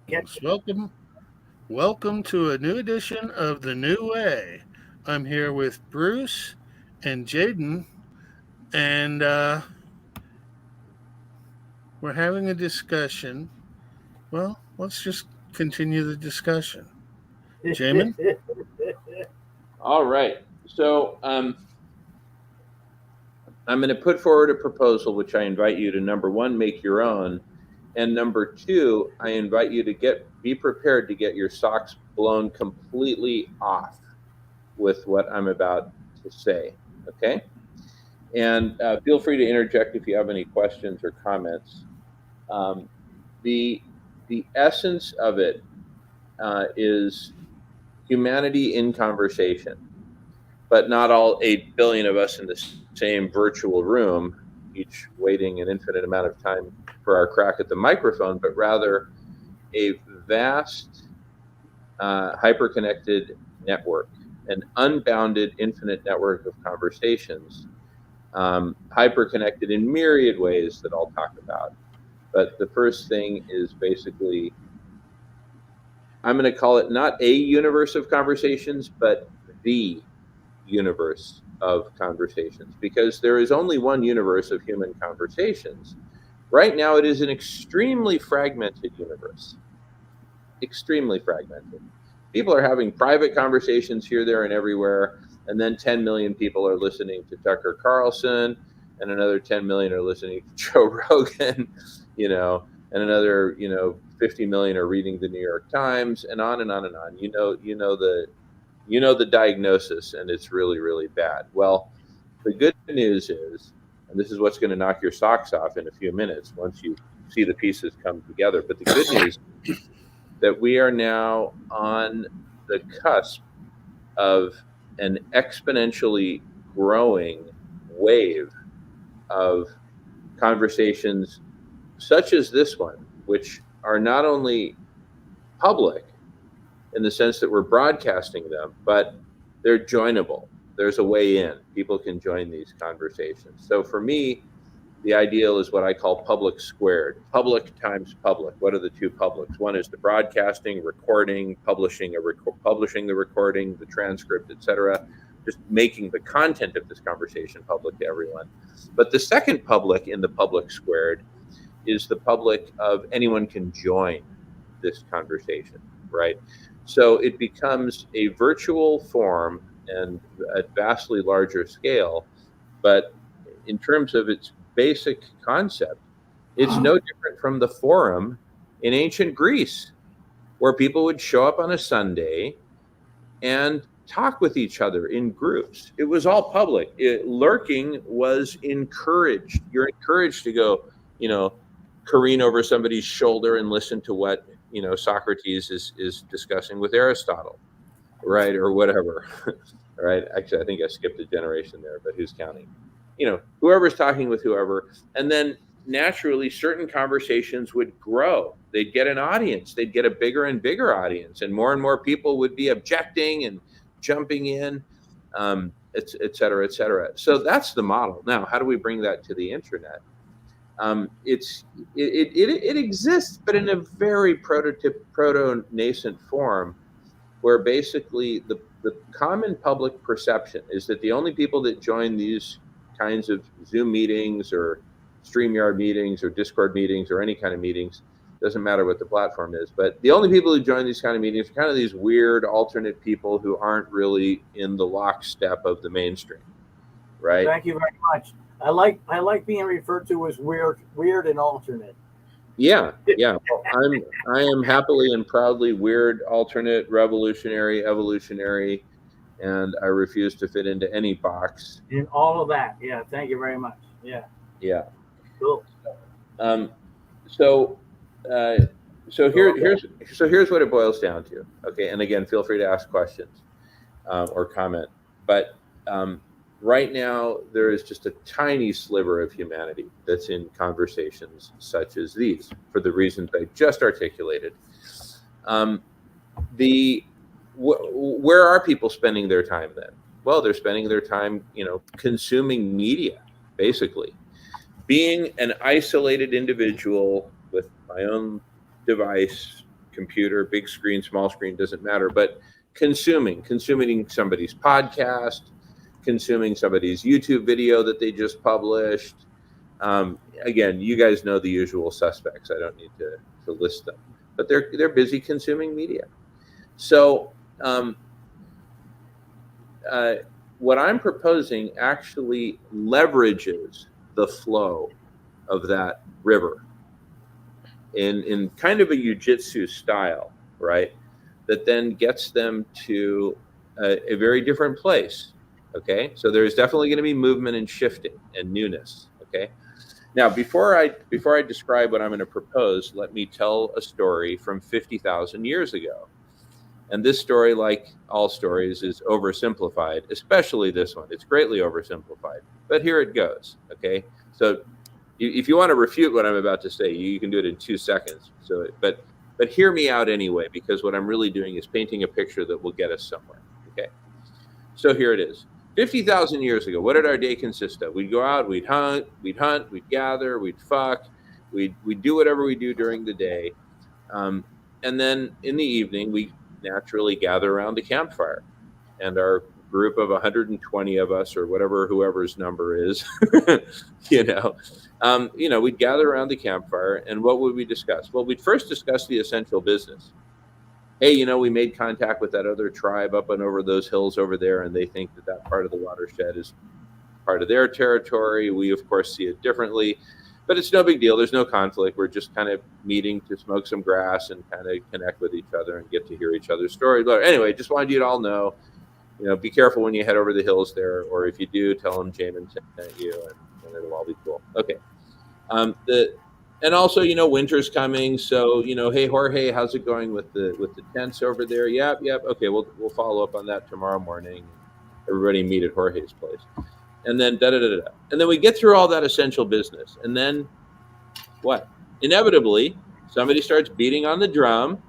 Most welcome to a new edition of The New Way. I'm here with Bruce and Jaden, and we're having a discussion. Well, let's just continue the discussion. Jamin? All right. So I'm going to put forward a proposal, which I invite you to number one, make your own, and number two, I invite you to be prepared to get your socks blown completely off with what I'm about to say. Okay. And feel free to interject if you have any questions or comments. Um, the the essence of it is humanity in conversation, but not all 8 billion of us in the same virtual room, each waiting an infinite amount of time for our crack at the microphone, but rather a vast, hyper-connected network, an unbounded, infinite network of conversations, hyper-connected in myriad ways that I'll talk about. But the first thing is basically, I'm going to call it not a universe of conversations, but the universe of conversations, because there is only one universe of human conversations. Right now, it is an extremely fragmented universe. Extremely fragmented. People are having private conversations here, there, and everywhere, and then 10 million people are listening to Tucker Carlson, and another 10 million are listening to Joe Rogan, and another, 50 million are reading the New York Times, and on and on and on. The diagnosis, and it's really, really bad. Well, the good news is, and this is what's going to knock your socks off in a few minutes once you see the pieces come together, but the good news that we are now on the cusp of an exponentially growing wave of conversations such as this one, which are not only public in the sense that we're broadcasting them, but they're joinable. There's a way in. People can join these conversations. So for me, the ideal is what I call public squared. Public times public. What are the two publics? One is the broadcasting, recording, publishing the recording, the transcript, etc. Just making the content of this conversation public to everyone. But the second public in the public squared is the public of anyone can join this conversation, right? So it becomes a virtual form and at vastly larger scale, but in terms of its basic concept, it's no different from the forum in ancient Greece, where people would show up on a Sunday and talk with each other in groups. It was all public. Lurking was encouraged. You're encouraged to go, careen over somebody's shoulder and listen to what Socrates is discussing with Aristotle, right, or whatever. Right? Actually, I think I skipped a generation there, but who's counting? Whoever's talking with whoever, and then naturally certain conversations would grow. They'd get an audience. They'd get a bigger and bigger audience, and more people would be objecting and jumping in, et cetera, et cetera. So that's the model. Now, how do we bring that to the internet? It exists, but in a very proto-nascent form, where basically the common public perception is that the only people that join these kinds of Zoom meetings or StreamYard meetings or Discord meetings or any kind of meetings, doesn't matter what the platform is, but the only people who join these kind of meetings are kind of these weird alternate people who aren't really in the lockstep of the mainstream, right? Thank you very much. I like being referred to as weird and alternate. Yeah. Well, I am happily and proudly weird, alternate, revolutionary, evolutionary, and I refuse to fit into any box. In all of that, yeah. Thank you very much. Yeah. Yeah. Cool. So here's what it boils down to. Okay, and again, feel free to ask questions or comment. But right now, there is just a tiny sliver of humanity that's in conversations such as these, for the reasons I just articulated. Where are people spending their time then? Well, they're spending their time, consuming media, basically. Being an isolated individual with my own device, computer, big screen, small screen, doesn't matter, but consuming somebody's podcast, consuming somebody's YouTube video that they just published. Again, you guys know the usual suspects. I don't need to list them, but they're busy consuming media. So what I'm proposing actually leverages the flow of that river in kind of a jiu-jitsu style, right? That then gets them to a very different place. Okay, so there's definitely going to be movement and shifting and newness. Okay, now before I describe what I'm going to propose, let me tell a story from 50,000 years ago. And this story, like all stories, is oversimplified, especially this one. It's greatly oversimplified, but here it goes. Okay, so if you want to refute what I'm about to say, you can do it in 2 seconds. So, but hear me out anyway, because what I'm really doing is painting a picture that will get us somewhere. Okay, so here it is. 50,000 years ago, what did our day consist of? We'd go out, we'd hunt, we'd gather, we'd fuck, we'd do whatever we do during the day, and then in the evening we naturally gather around the campfire, and our group of 120 of us, or whoever's number is, we'd gather around the campfire, and what would we discuss? Well, we'd first discuss the essential business. Hey, we made contact with that other tribe up and over those hills over there, and they think that part of the watershed is part of their territory. We, of course, see it differently, but it's no big deal. There's no conflict. We're just kind of meeting to smoke some grass and kind of connect with each other and get to hear each other's stories. But anyway, just wanted you to all know, be careful when you head over the hills there, or if you do, tell them Jamin sent you, and it'll all be cool. Okay. And also, winter's coming, so hey Jorge, how's it going with the tents over there? Yep. Okay, we'll follow up on that tomorrow morning. Everybody meet at Jorge's place, and then and then we get through all that essential business, and then what? Inevitably, somebody starts beating on the drum.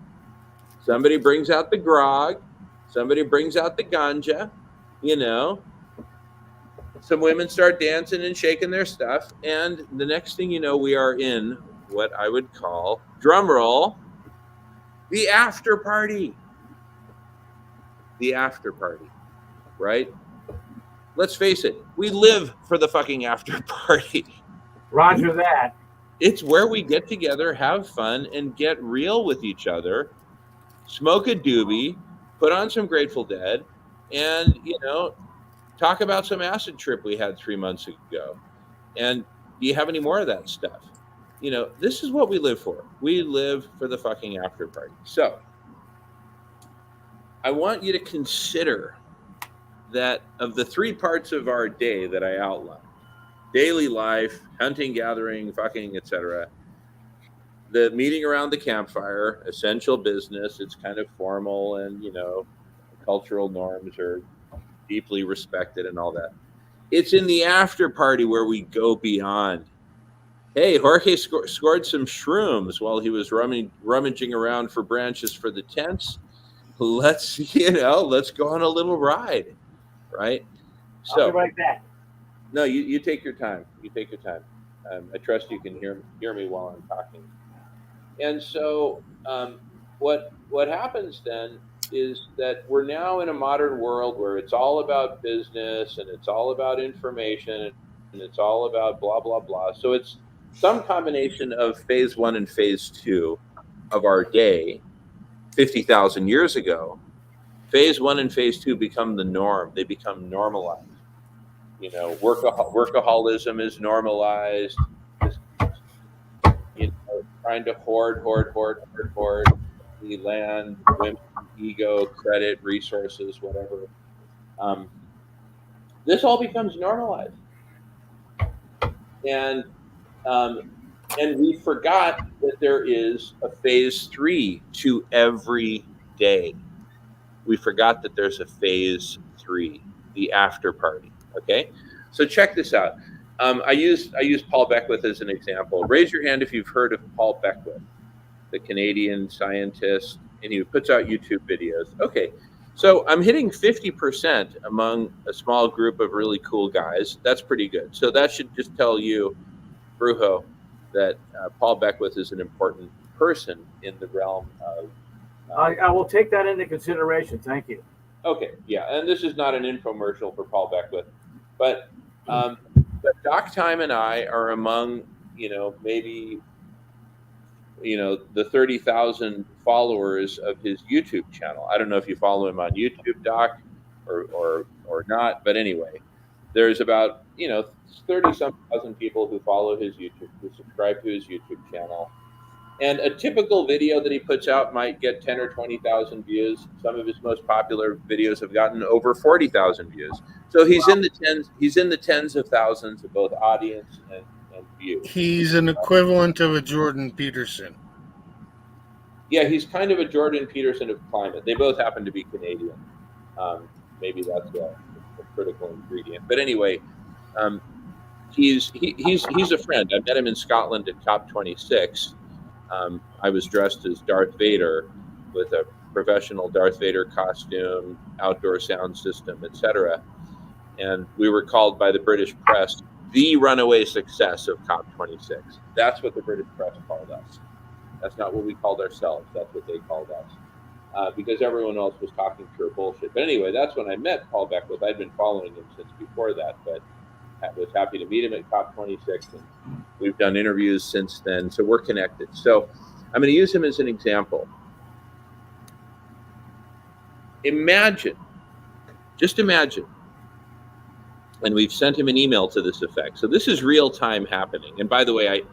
Somebody brings out the grog. Somebody brings out the ganja. Some women start dancing and shaking their stuff, and the next thing you know, we are in what I would call, drum roll, the after party. The after party, right? Let's face it, we live for the fucking after party. Roger that. It's where we get together, have fun, and get real with each other, smoke a doobie, put on some Grateful Dead, and, talk about some acid trip we had 3 months ago. And do you have any more of that stuff? This is what we live for. We live for the fucking after party. So I want you to consider that of the 3 parts of our day that I outlined, daily life, hunting, gathering, fucking, etc., the meeting around the campfire, essential business, it's kind of formal, and, cultural norms are deeply respected and all that. It's in the after party where we go beyond. Hey, Jorge scored some shrooms while he was rummaging around for branches for the tents. Let's go on a little ride, right? So, I'll be right back. No, you take your time. You take your time. I trust you can hear me while I'm talking. And so, what happens then is that we're now in a modern world where it's all about business, and it's all about information, and it's all about blah, blah, blah. So it's some combination of phase 1 and phase 2 of our day 50,000 years ago. Phase 1 and phase 2 become the norm. They become normalized. Workaholism is normalized. Trying to hoard the land, women, ego, credit, resources, whatever. This all becomes normalized, and we forgot that there is a phase 3 to every day. We forgot that there's a phase 3, the after party. Okay, so check this out. I use Paul Beckwith as an example. Raise your hand if you've heard of Paul Beckwith, the Canadian scientist, and he puts out YouTube videos. Okay, so I'm hitting 50% among a small group of really cool guys. That's pretty good. So that should just tell you, Brujo, that Paul Beckwith is an important person in the realm of. I will take that into consideration. Thank you. Okay, yeah, and this is not an infomercial for Paul Beckwith, but Doc Time and I are among, maybe, the 30,000 followers of his YouTube channel. I don't know if you follow him on YouTube, Doc, or not, but anyway, there's about 30 some thousand people who follow his YouTube, who subscribe to his YouTube channel. And a typical video that he puts out might get 10 or 20,000 views. Some of his most popular videos have gotten over 40,000 views. So he's in the tens. He's in the tens of thousands of both audience and views. He's an equivalent of a Jordan Peterson. Yeah, he's kind of a Jordan Peterson of climate. They both happen to be Canadian. Maybe that's a critical ingredient. But anyway, he's a friend. I met him in Scotland at COP26. I was dressed as Darth Vader with a professional Darth Vader costume, outdoor sound system, etc. And we were called by the British press the runaway success of COP26. That's what the British press called us. That's not what we called ourselves. That's what they called us. Because everyone else was talking pure bullshit. But anyway, that's when I met Paul Beckwith. I'd been following him since before that, but I was happy to meet him at COP26, and we've done interviews since then, so we're connected. So I'm going to use him as an example. Just imagine, and we've sent him an email to this effect. So this is real time happening. And by the way,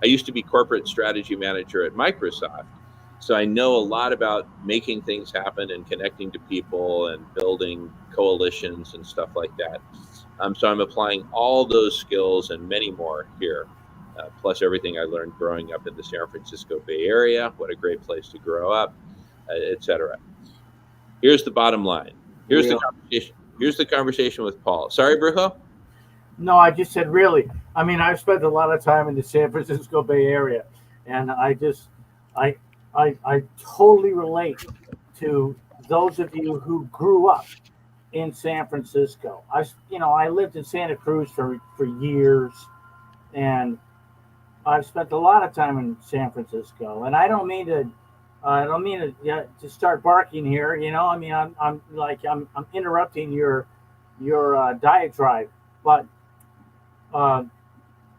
I used to be corporate strategy manager at Microsoft, so I know a lot about making things happen and connecting to people and building coalitions and stuff like that. So I'm applying all those skills and many more here, plus everything I learned growing up in the San Francisco Bay Area. What a great place to grow up, etc. Here's the bottom line. Here's the conversation. Here's the conversation with Paul. Sorry, Brujo? No, I just said really. I mean, I've spent a lot of time in the San Francisco Bay Area, and I totally relate to those of you who grew up in San Francisco. I lived in Santa Cruz for years, and I've spent a lot of time in San Francisco. And I don't mean to start barking here. I mean, I'm interrupting your diatribe, but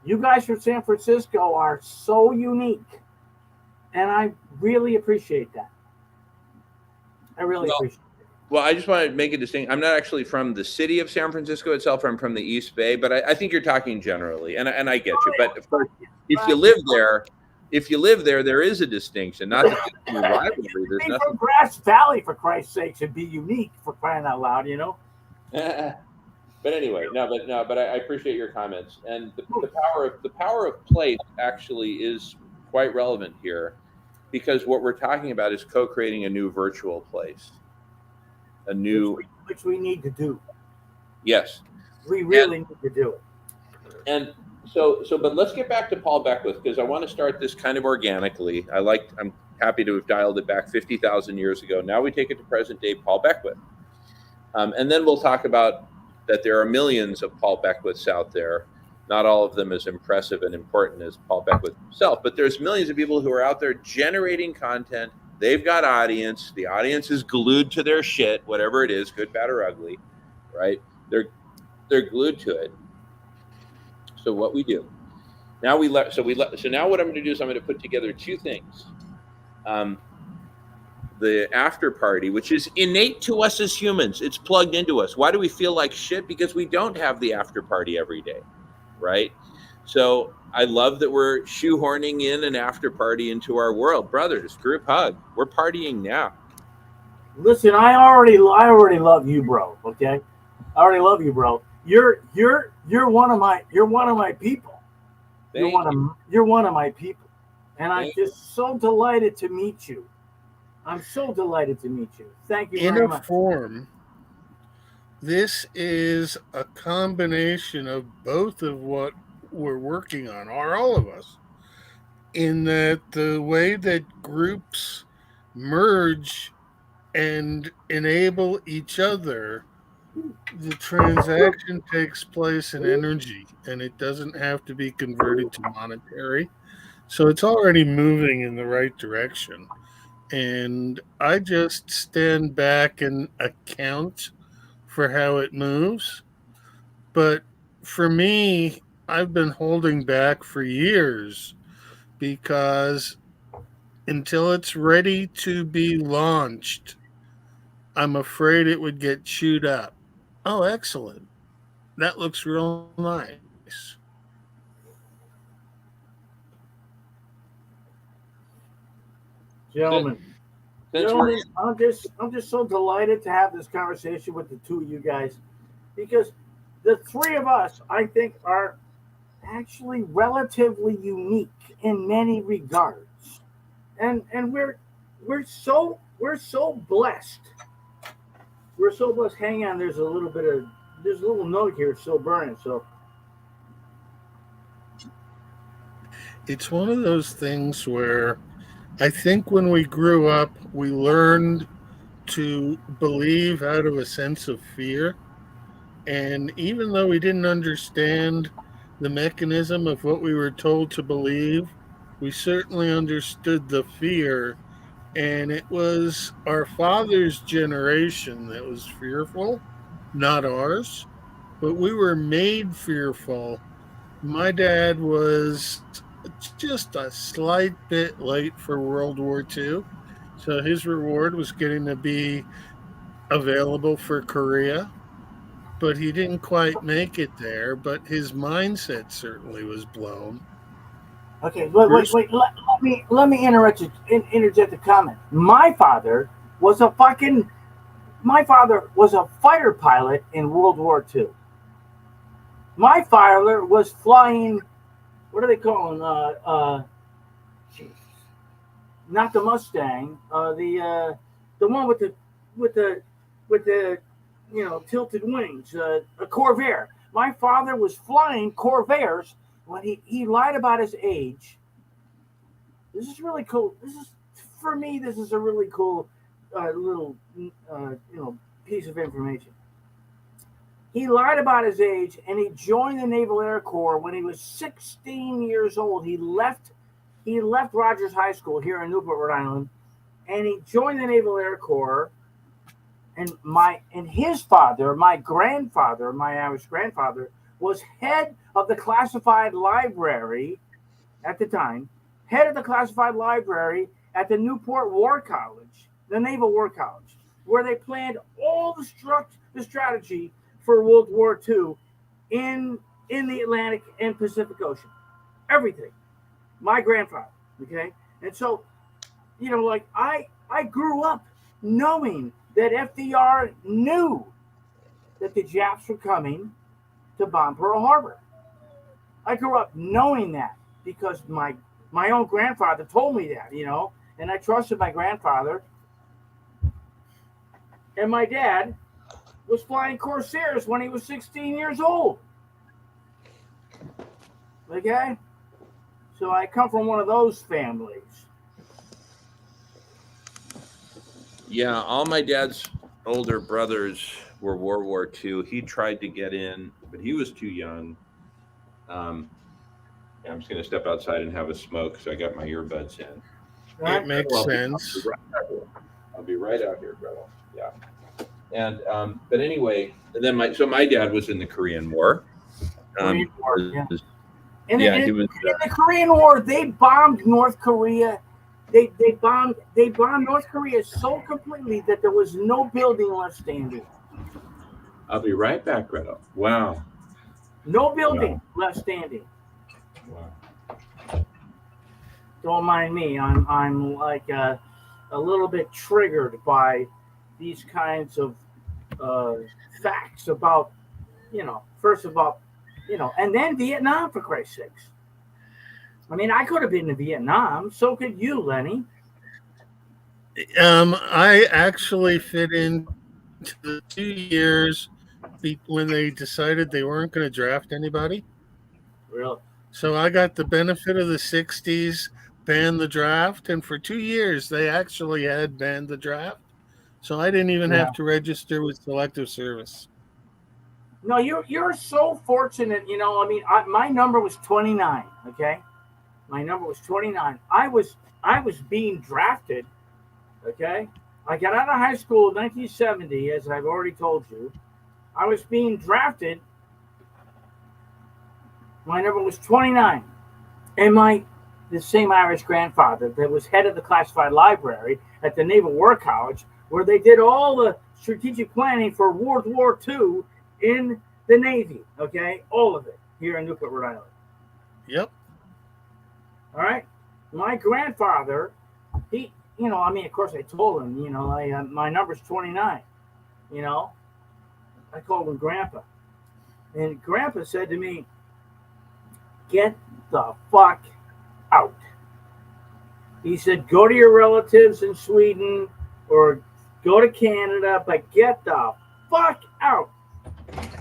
you guys from San Francisco are so unique, and I really appreciate that. I really appreciate it. Well, I just want to make a distinction. I'm not actually from the city of San Francisco itself. I'm from the East Bay, but I think you're talking generally, and I get you. But of course, if you live there, there is a distinction. Not that there's rivalry. There's nothing. From Grass Valley, for Christ's sake, should be unique, for crying out loud, But anyway, but I appreciate your comments, and the power of place actually is quite relevant here, because what we're talking about is co-creating a new virtual place. Which we need to do. Yes. We really need to do it. And but let's get back to Paul Beckwith, because I want to start this kind of organically. I'm happy to have dialed it back 50,000 years ago. Now we take it to present day Paul Beckwith. And then we'll talk about that there are millions of Paul Beckwiths out there. Not all of them as impressive and important as Paul Beckwith himself, but there's millions of people who are out there generating content. They've got audience. The audience is glued to their shit, whatever it is, good, bad, or ugly, right? They're glued to it. So what we do now, so now what I'm going to do is I'm going to put together two things. The after party, which is innate to us as humans. It's plugged into us. Why do we feel like shit? Because we don't have the after party every day, right? So I love that we're shoehorning in an after party into our world. Brothers, group hug. We're partying now. Listen, I already love you, bro. Okay, I already love you, bro. You're one of my people. You're one of my people, and I'm just so delighted to meet you. I'm so delighted to meet you. Thank you very much. In a form, this is a combination of both of what we're working on, or all of us, in that the way that groups merge and enable each other, the transaction takes place in energy, and it doesn't have to be converted to monetary. So it's already moving in the right direction. And I just stand back and account for how it moves. But for me, I've been holding back for years because until it's ready to be launched, I'm afraid it would get chewed up. Oh, excellent. That looks real nice. Gentlemen, Since we're I'm just so delighted to have this conversation with the two of you guys because the three of us, I think, are actually relatively unique in many regards, and we're so blessed. We're so blessed. Hang on, there's a little note here. It's still burning. So It's one of those things where I think when we grew up, we learned to believe out of a sense of fear. And even though we didn't understand the mechanism of what we were told to believe, we certainly understood the fear. And it was our father's generation that was fearful, not ours. But we were made fearful. My dad was just a slight bit late for World War II. So his reward was getting to be available for Korea, but he didn't quite make it there. But his mindset certainly was blown. okay, Bruce, let me interject a comment. My father was a fighter pilot in World War II. My father was flying. What do they call them? Not the Mustang. The one with the with the tilted wings. A Corvair. My father was flying Corvairs when he lied about his age. This is really cool. This is for me. This is a really cool little piece of information. He lied about his age and he joined the Naval Air Corps when he was 16 years old. He left Rogers High School here in Newport, Rhode Island, and he joined the Naval Air Corps. And his father, my grandfather, my Irish grandfather, was head of the classified library at the time, head of the classified library at the Newport War College, the Naval War College, where they planned all the strategy for World War II in the Atlantic and Pacific Ocean. Everything. My grandfather. Okay? And so, like I grew up knowing that FDR knew that the Japs were coming to bomb Pearl Harbor. I grew up knowing that because my own grandfather told me that, and I trusted my grandfather. And my dad was flying Corsairs when he was 16 years old. Okay? So I come from one of those families. Yeah, all my dad's older brothers were World War II. He tried to get in, but he was too young. I'm just going to step outside and have a smoke because I got my earbuds in. it makes sense. I'll be right out here, brother. Yeah. And but anyway, and then my dad was in the Korean War. Korean War, yeah. He was in the Korean War. They bombed North Korea. They bombed North Korea so completely that there was no building left standing. I'll be right back, Gretel. Wow. No building left standing. Wow. Don't mind me. I'm like a little bit triggered by these kinds of facts about, first of all, and then Vietnam, for Christ's sakes. I mean, I could have been to Vietnam. So could you, Lenny. I actually fit into the 2 years when they decided they weren't going to draft anybody. Really? So I got the benefit of the 60s, banned the draft. And for 2 years, they actually had banned the draft. So I didn't even have to register with Selective Service. No, you're so fortunate. I mean, my number was 29. Okay, My number was 29. I was being drafted. Okay, I got out of high school in 1970, as I've already told you. I was being drafted. My number was 29, and the same Irish grandfather that was head of the classified library at the Naval War College, where they did all the strategic planning for World War II in the Navy. Okay, all of it here in Newport, Rhode Island. Yep. All right, my grandfather, of course, I told him, my number's 29. You know, I called him Grandpa, and Grandpa said to me, "Get the fuck out." He said, "Go to your relatives in Sweden or go to Canada, but get the fuck out."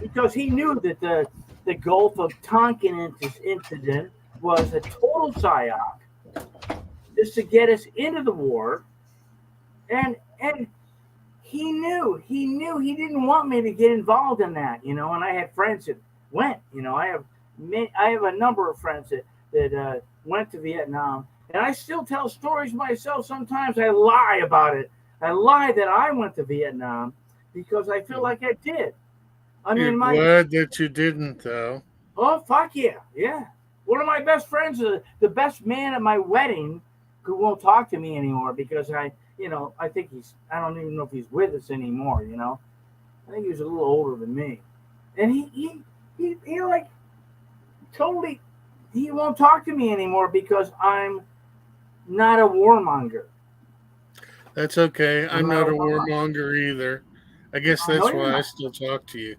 Because he knew that the Gulf of Tonkin incident was a total psyop just to get us into the war. And he didn't want me to get involved in that, and I had friends that went, I have a number of friends that went to Vietnam, and I still tell stories myself. Sometimes I lie about it. I lie that I went to Vietnam because I feel like I did. You're glad that you didn't, though. Oh, fuck yeah. Yeah. One of my best friends, the best man at my wedding, who won't talk to me anymore because I think I don't even know if he's with us anymore, I think he was a little older than me. And he like totally, he won't talk to me anymore because I'm not a warmonger. That's okay. I'm not a warmonger either. I guess that's why I still talk to you.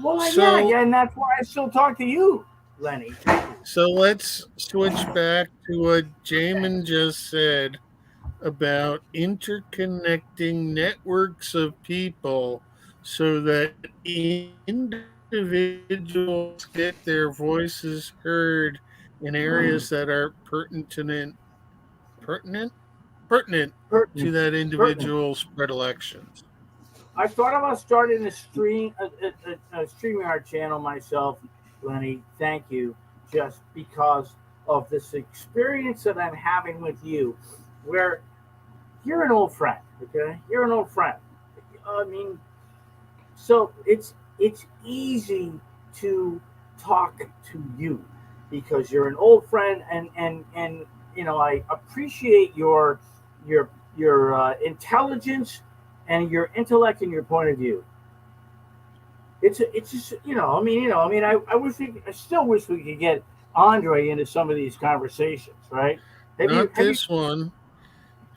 Well, yeah, and that's why I still talk to you, Lenny. So let's switch back to what Jamin just said about interconnecting networks of people so that individuals get their voices heard in areas that are pertinent to that individual's predilections. I thought about starting a StreamYard channel myself, Lenny. Thank you, just because of this experience that I'm having with you, where you're an old friend. Okay, you're an old friend. I mean, so it's easy to talk to you because you're an old friend, and I appreciate your intelligence and your intellect and your point of view. It's just I still wish we could get Andre into some of these conversations, right? Not this one.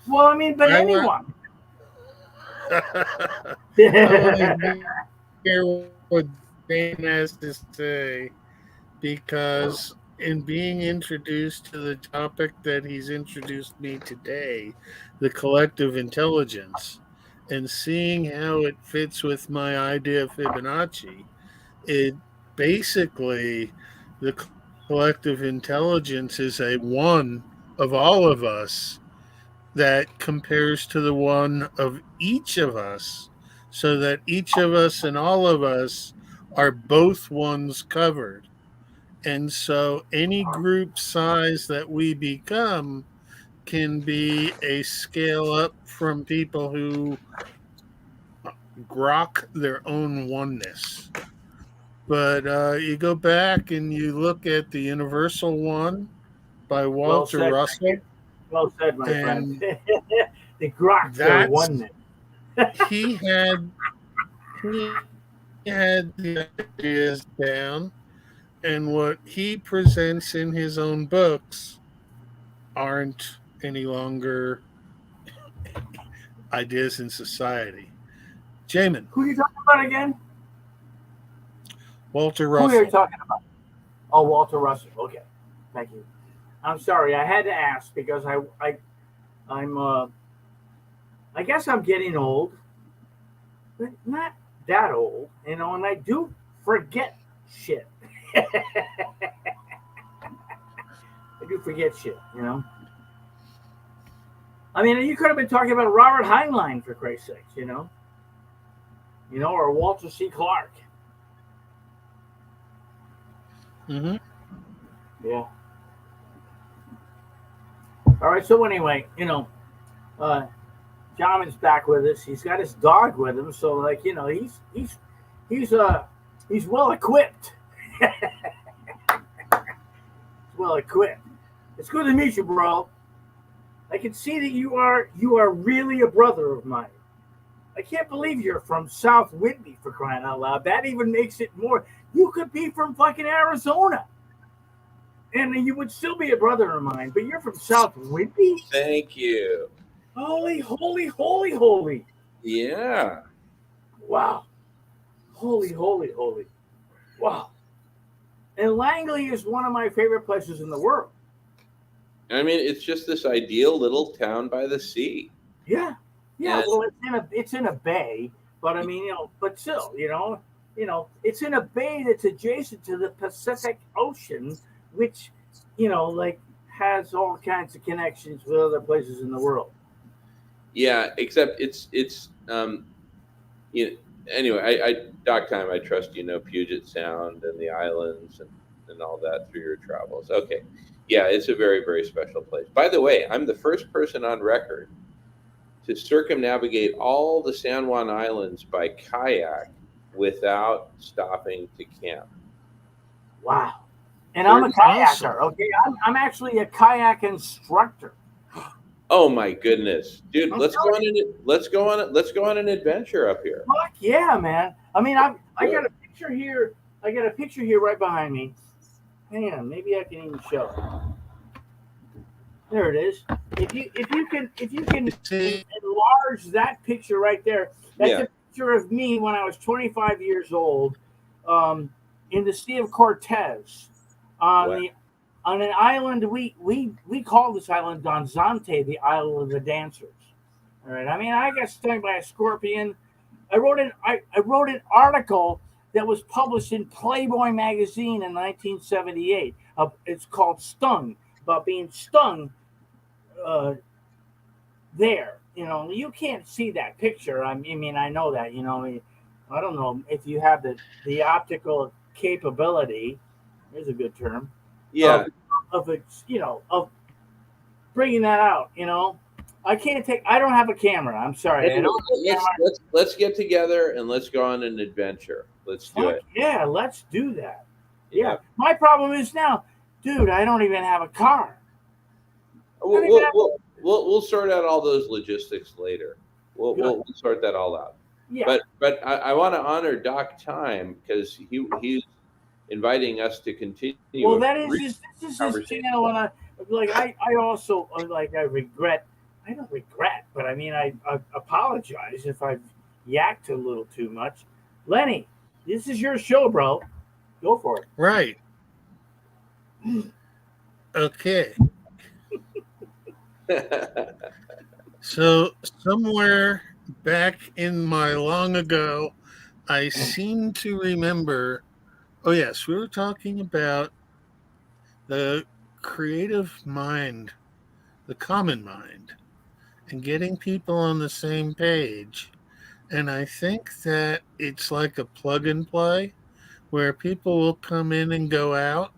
Well, but anyone. I want to hear what Dan has to say because in being introduced to the topic that he's introduced me today, the collective intelligence, and seeing how it fits with my idea of Fibonacci, it basically, the collective intelligence is a one of all of us that compares to the one of each of us, so that each of us and all of us are both ones covered. And so any group size that we become can be a scale up from people who grok their own oneness. But you go back and you look at the Universal One by Walter Russell. Well said, my friend. The grok their oneness. he had the ideas down, and what he presents in his own books aren't any longer ideas in society. Jamin. Who are you talking about again? Walter Russell. Who are you talking about? Oh, Walter Russell. Okay, thank you. I'm sorry, I had to ask because I guess I'm getting old, but not that old, and I do forget shit. I do forget shit, I mean, you could have been talking about Robert Heinlein, for Christ's sakes, or Walter C. Clark. Mm-hmm. Yeah. All right. So anyway, uh, Jamin's back with us. He's got his dog with him, so like he's he's well equipped. Well equipped. It's good to meet you, bro. I can see that you are really a brother of mine. I can't believe you're from South Whitney for crying out loud. That even makes it more. You could be from fucking Arizona, and you would still be a brother of mine. But you're from South Whitney. Thank you. Holy, holy, holy, holy! Yeah. Wow. Holy, holy, holy! Wow. And Langley is one of my favorite places in the world. I mean, it's just this ideal little town by the sea. Yeah, yeah. And Well, it's in a bay, but I mean, but still, it's in a bay that's adjacent to the Pacific Ocean, which, like has all kinds of connections with other places in the world. yeah, except you know, anyway, Doc Time, I trust you know Puget Sound and the islands and all that through your travels. Okay. Yeah, it's a very, very special place. By the way, I'm the first person on record to circumnavigate all the San Juan Islands by kayak without stopping to camp. Wow. And I'm a kayaker. Awesome. Okay, I'm actually a kayak instructor. Oh my goodness, dude! I'm Let's go on an adventure up here. Fuck yeah, man. I mean, I got a picture here. I got a picture here right behind me. Hang on, maybe I can even show it. There it is. If you can enlarge that picture right there, that's Yeah. a picture of me when I was 25 years old, in the Sea of Cortez, on Wow. the on an island we call this island Donzante, the Isle of the Dancers. All right. I mean, I got stung by a scorpion. I wrote an article that was published in Playboy magazine in 1978. It's called "Stung," about being stung. Uh, there, you can't see that picture. I mean, I know that. I don't know if you have the optical capability. There's a good term. Yeah. Of bringing that out. I can't take. I don't have a camera. I'm sorry. I Anyway, don't have a camera. let's get together and let's go on an adventure. Let's do Fuck it. yeah, let's do that. Yeah. My problem is now, dude, I don't even have a car. We'll sort out all those logistics later. We'll sort that all out. Yeah. But I want to honor Doc Time because he's inviting us to continue. Well, a that is brief his conversation. channel, and I also I regret. I don't regret, but I mean I apologize if I've yacked a little too much. Lenny, this is your show, bro. Go for it. Right. Okay. So somewhere back in my long ago, I seem to remember. Oh yes, we were talking about the creative mind, the common mind, and getting people on the same page. And I think that it's like a plug and play where people will come in and go out,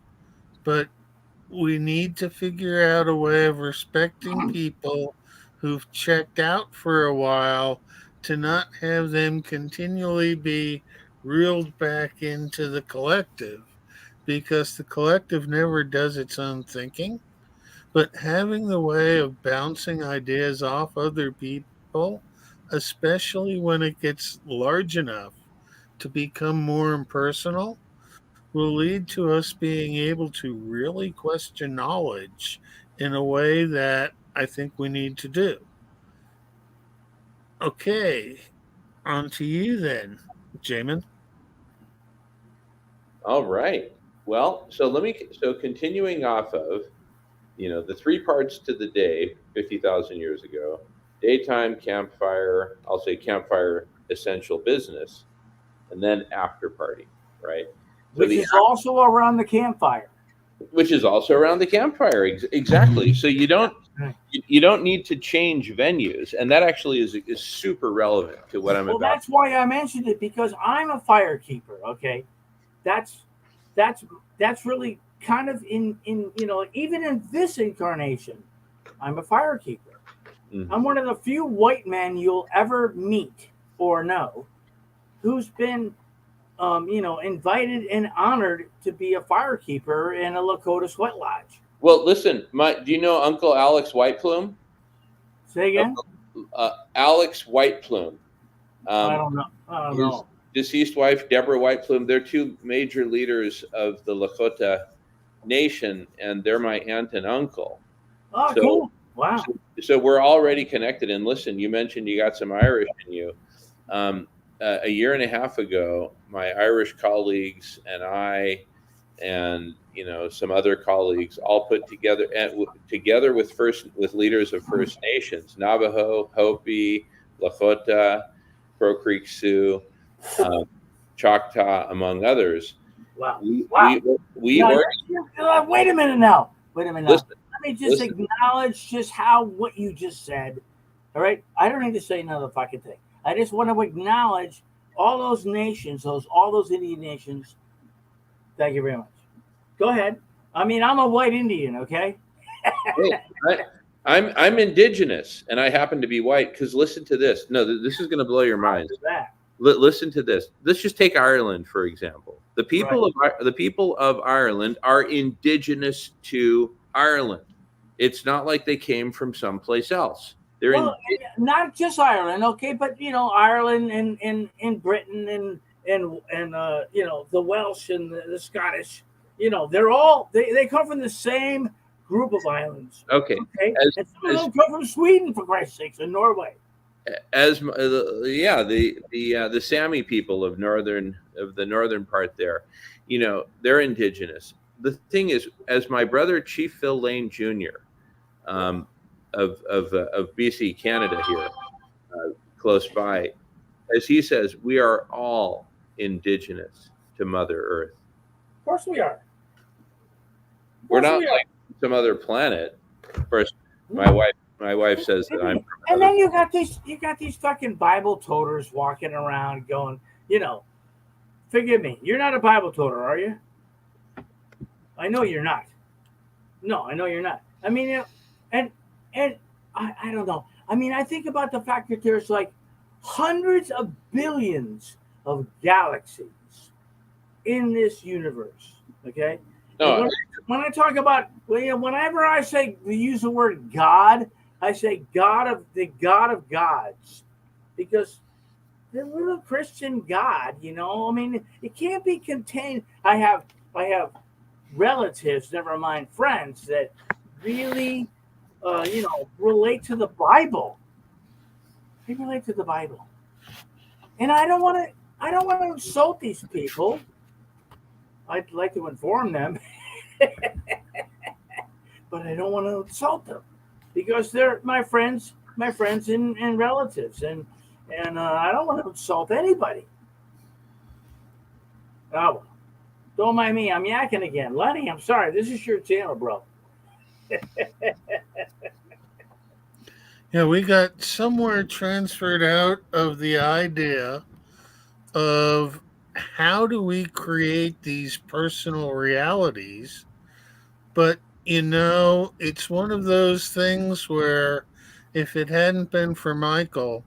but we need to figure out a way of respecting people who've checked out for a while to not have them continually be reeled back into the collective because the collective never does its own thinking. But having the way of bouncing ideas off other people, especially when it gets large enough to become more impersonal, will lead to us being able to really question knowledge in a way that I think we need to do. Okay, on to you then, Jamin. All right. Well, so continuing off of the three parts to the day 50,000 years ago: daytime, campfire, I'll say campfire essential business, and then after party, right? Which is also around the campfire. Which is also around the campfire, exactly. So you don't need to change venues, and that actually is super relevant to what I'm about. Well, that's why I mentioned it, because I'm a firekeeper. Okay, that's really kind of in even in this incarnation, I'm a firekeeper. Mhm. I'm one of the few white men you'll ever meet or know who's been, invited and honored to be a firekeeper in a Lakota sweat lodge. Well, listen, do you know Uncle Alex Whiteplume? Say again? Alex Whiteplume. I don't know. I don't His know. deceased wife, Deborah Whiteplume, they're two major leaders of the Lakota Nation, and they're my aunt and uncle. Oh, So, cool. Wow. so we're already connected. And listen, you mentioned you got some Irish in you. A year and a half ago, my Irish colleagues and I, and some other colleagues, all put together together with leaders of First Nations, Navajo, Hopi, Lakota, Crow Creek Sioux, Choctaw, among others. Wow. We Wow. we Now, organized. wait a minute now. Wait a minute now. Listen, Let me just acknowledge just what you just said. All right. I don't need to say another fucking thing. I just want to acknowledge all those nations, all those Indian nations. Thank you very much. Go ahead. I mean, I'm a white Indian, okay? hey, I'm indigenous, and I happen to be white. Because listen to this. No, this is going to blow your mind. Listen to this. Let's just take Ireland for example. The people of Ireland are indigenous to Ireland. It's not like they came from someplace else. Not just Ireland, okay, but Ireland and Britain and the Welsh and the Scottish. They're all they come from the same group of islands. Okay. And some of them come from Sweden, for Christ's sakes, and Norway. The Sami people of the northern part there, they're indigenous. The thing is, as my brother Chief Phil Lane Jr. Of BC, Canada here, close by, as he says, we are all indigenous to Mother Earth. Of course we are. We're not like some other planet. First, my wife says that I'm. And then you got these fucking Bible toters walking around going, forgive me, you're not a Bible toter, are you? I know you're not. No, I know you're not. I mean, and I don't know. I mean, I think about the fact that there's like hundreds of billions of galaxies in this universe. Okay. No. When I talk about, whenever I use the word God, I say the God of gods, because the little Christian God, I mean, it can't be contained. I have relatives, never mind friends, that really, relate to the Bible. They relate to the Bible, and I don't want to insult these people. I'd like to inform them, but I don't want to insult them because they're my friends and relatives, and I don't want to insult anybody. Oh, don't mind me. I'm yakking again. Lenny, I'm sorry. This is your channel, bro. Yeah, we got somewhere transferred out of the idea of how do we create these personal realities. But, it's one of those things where if it hadn't been for Michael,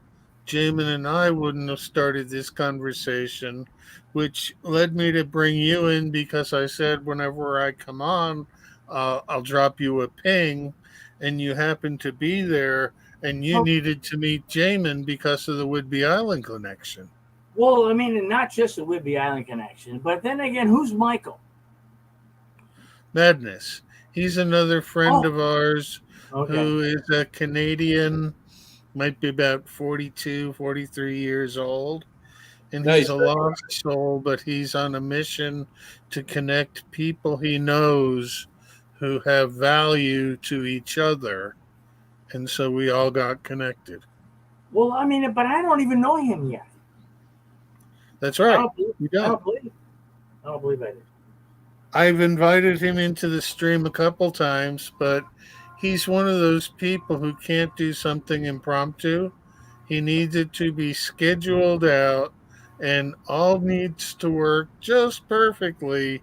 Jamin and I wouldn't have started this conversation, which led me to bring you in because I said whenever I come on, I'll drop you a ping, and you happened to be there, and you needed to meet Jamin because of the Whidbey Island connection. Well, I mean, not just the Whidbey Island connection, but then again, who's Michael? Madness. He's another friend of ours who is a Canadian, might be about 42, 43 years old. And he's a lost soul, but he's on a mission to connect people he knows who have value to each other. And so we all got connected. Well, I mean, but I don't even know him yet. That's right. I don't believe I did. I've invited him into the stream a couple times, but he's one of those people who can't do something impromptu. He needs it to be scheduled out and all needs to work just perfectly.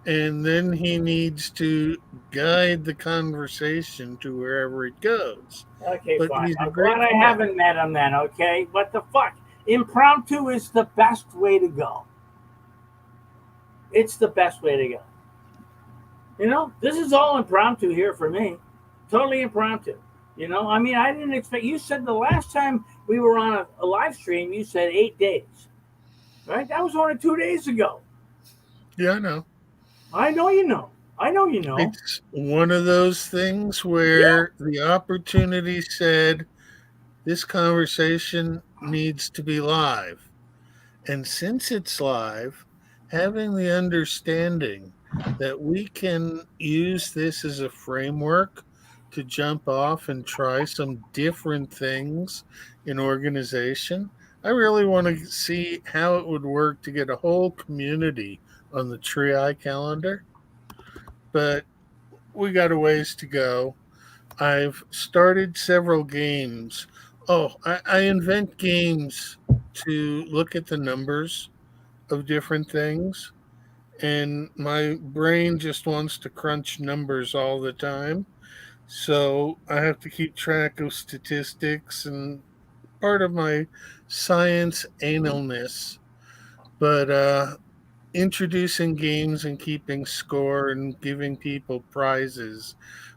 and then he needs to guide the conversation to wherever it goes. Okay, But fine. he's a I'm great glad I friend. haven't met him then, okay? What the fuck? Impromptu is the best way to go. It's the best way to go. This is all impromptu here for me. Totally impromptu. I mean, I didn't expect. You said the last time we were on a live stream, you said 8 days, right? That was only 2 days ago. Yeah, I know. I know you know. I know you know. It's one of those things Yeah. where the opportunity said this conversation needs to be live. And since it's live, having the understanding that we can use this as a framework to jump off and try some different things in organization, I really want to see how it would work to get a whole community on the Tri calendar. But we got a ways to go. I've started several games. Oh, I invent games to look at the numbers of different things, and my brain just wants to crunch numbers all the time. So I have to keep track of statistics and part of my science analness. But introducing games and keeping score and giving people prizes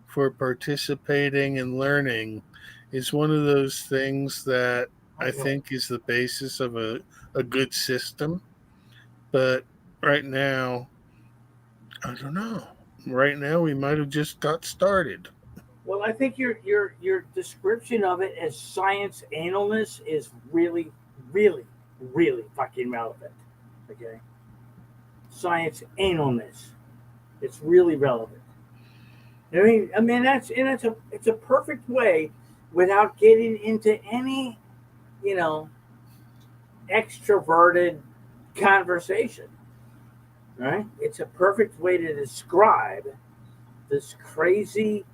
for participating and learning is one of those things that I Okay. think is the basis of a good system. But right now, I don't know. Right now, we might have just got started. Well, I think your description of it as science analness is really, really, really fucking relevant. Okay. Science analness. It's really relevant. I mean it's a perfect way without getting into any, you know, extroverted conversation. Right? It's a perfect way to describe this crazy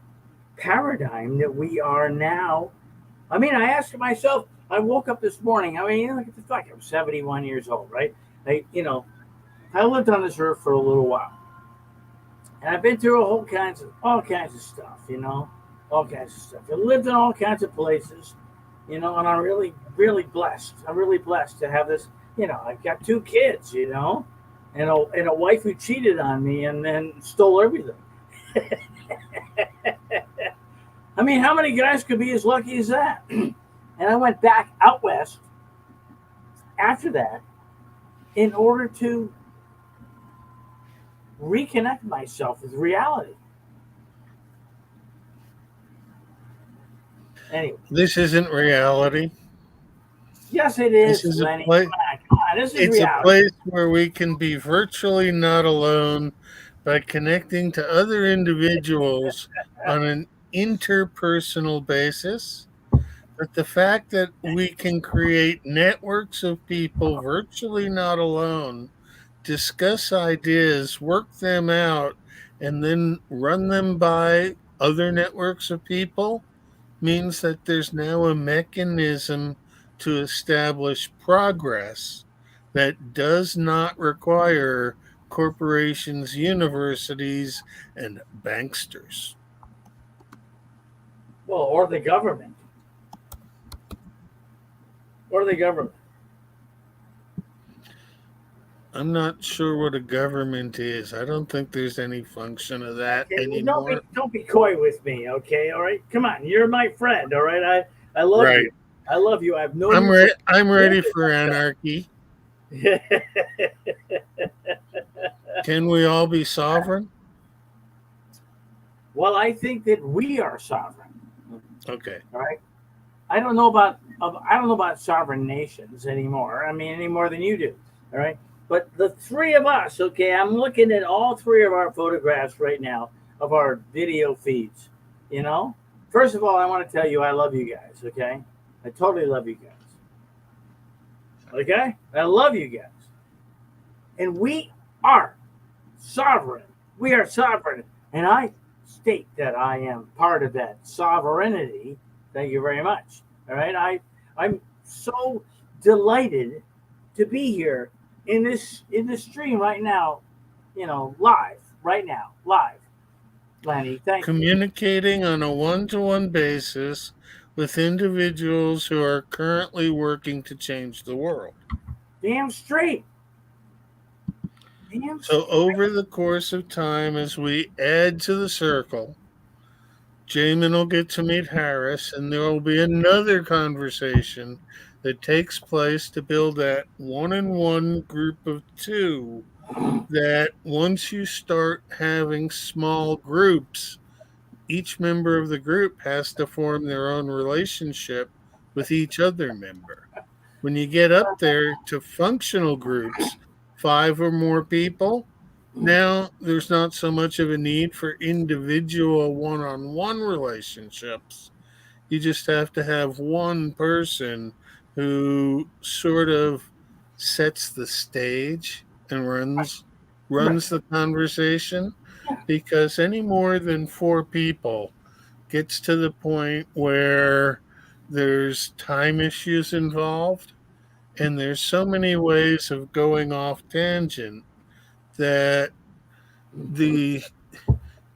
paradigm that we are now. I mean, I asked myself, I woke up this morning. I mean, look at the fuck, I'm 71 years old, right? I lived on this earth for a little while. And I've been through all kinds of stuff, all kinds of stuff. I lived in all kinds of places, and I'm really, really blessed. I'm really blessed to have this. I've got 2 kids, and a wife who cheated on me and then stole everything. I mean, how many guys could be as lucky as that? And I went back out west after that in order to reconnect myself with reality. Anyway, This isn't reality. yes, it This is, is a Lenny. place. Come on, this is It's a reality. place where we can be virtually not alone by connecting to other individuals on an interpersonal basis. But the fact that we can create networks of people virtually not alone, discuss ideas, work them out, and then run them by other networks of people means that there's now a mechanism to establish progress that does not require corporations, universities, and banksters. Well, or the government, or the government. I'm not sure what a government is. I don't think there's any function of that Okay, well, don't be anymore. don't be coy with me. Okay, all right. Come on, you're my friend. All right, I love Right. you. I love you. I've known you for I'm many ready for anarchy. lifetimes. Can we all be sovereign? Well, I think that we are sovereign. Okay. All right. I don't know about sovereign nations anymore. I mean, any more than you do. All right. But the three of us, okay, I'm looking at all three of our photographs right now of our video feeds. You know, first of all, I want to tell you I love you guys. Okay, I totally love you guys. Okay, I love you guys, and we are sovereign. We are sovereign, and I state that I am part of that sovereignty. Thank you very much. All right, I'm so delighted to be here in this stream right now. live right now, live. Lenny, thank you. Communicating on a one-to-one basis with individuals who are currently working to change the world. Damn straight. So over the course of time, as we add to the circle, Jamin will get to meet Harris, and there will be another conversation that takes place to build that one-on-one group of two, that once you start having small groups, each member of the group has to form their own relationship with each other member. When you get up there to functional groups, 5 or more people, now there's not so much of a need for individual one-on-one relationships. You just have to have one person who sort of sets the stage and runs the conversation, because any more than 4 people gets to the point where there's time issues involved, and there's so many ways of going off tangent that the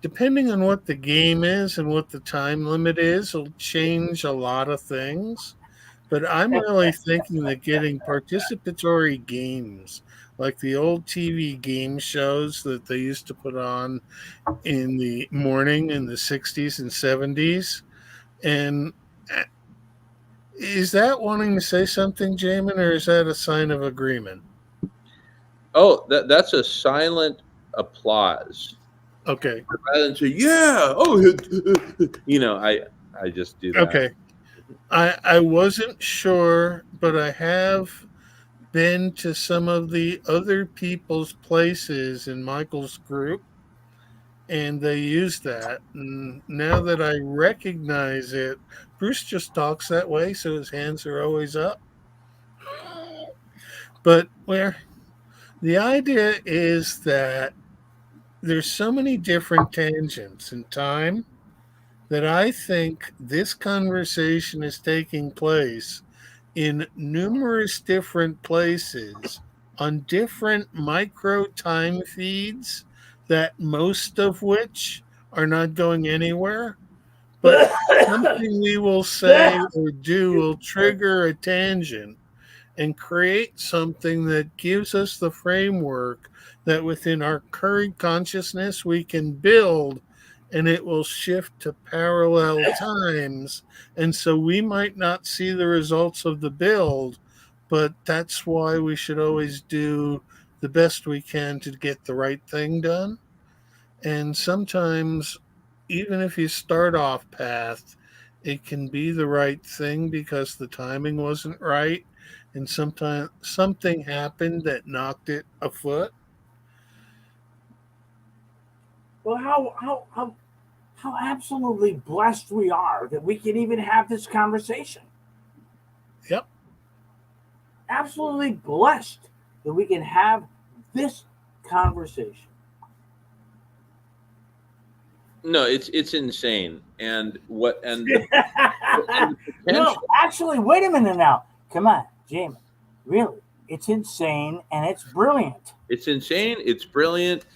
depending on what the game is and what the time limit is, will change a lot of things. But I'm really thinking that getting participatory games, like the old TV game shows that they used to put on in the morning in the 60s and 70s. And is that wanting to say something, Jamin, or is that a sign of agreement? Oh, that's a silent applause. Okay. Rather than say, yeah, I just do that. Okay. I wasn't sure, but I have been to some of the other people's places in Michael's group, and they use that. And now that I recognize it, Bruce just talks that way, so his hands are always up. But where the idea is that there's so many different tangents in time that I think this conversation is taking place in numerous different places on different micro time feeds, that most of which are not going anywhere. But something we will say or do will trigger a tangent and create something that gives us the framework that within our current consciousness we can build, and it will shift to parallel times. And so we might not see the results of the build, but that's why we should always do the best we can to get the right thing done. And sometimes, even if you start off path, it can be the right thing because the timing wasn't right, and sometimes something happened that knocked it afoot. Well, how absolutely blessed we are that we can even have this conversation. Yep. Absolutely blessed that we can have this conversation. No, it's insane. And no, actually, wait a minute now. Come on, Jamie. Really, it's insane and it's brilliant. It's insane. It's brilliant.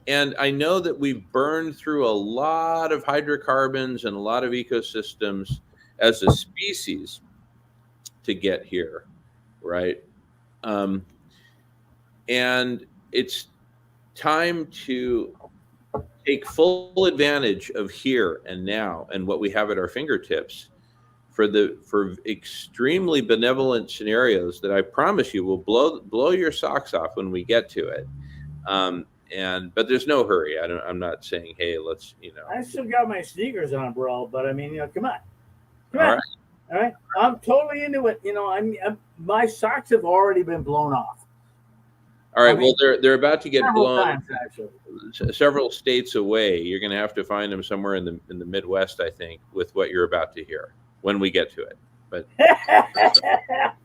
And I know that we've burned through a lot of hydrocarbons and a lot of ecosystems as a species to get here, right? And it's time to take full advantage of here and now and what we have at our fingertips for extremely benevolent scenarios that I promise you will blow your socks off when we get to it. But there's no hurry. I'm not saying, hey, let's, I still got my sneakers on, bro. But I mean, come on. All right. I'm totally into it. My socks have already been blown off. All right. Well, they're about to get blown times, several states away. You're going to have to find them somewhere in the Midwest, I think, with what you're about to hear when we get to it. But okay, Doc,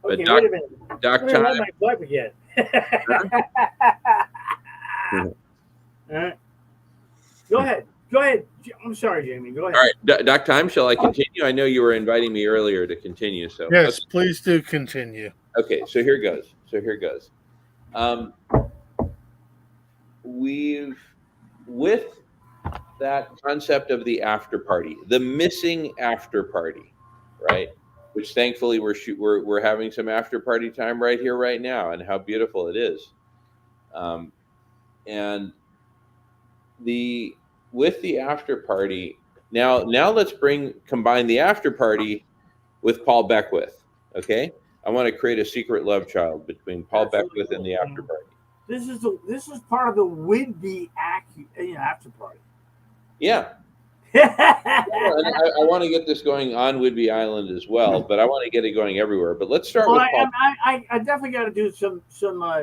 wait a minute. Doc time. My pipe again. All right. Go ahead. I'm sorry, Jamie. Go ahead. All right, Doc time. Shall I continue? I know you were inviting me earlier to continue. So yes, please do continue. Okay, so here goes. with that concept of the after party, the missing after party, right? Which thankfully we're having some after party time right here, right now, and how beautiful it is. And with the after party now let's combine the after party with Paul Beckwith. Okay, I want to create a secret love child between Paul Beckwith and the after party. This is part of the Whidbey after party. Yeah. And I want to get this going on Whidbey Island as well, but I want to get it going everywhere. But let's start with Paul. I definitely got to do some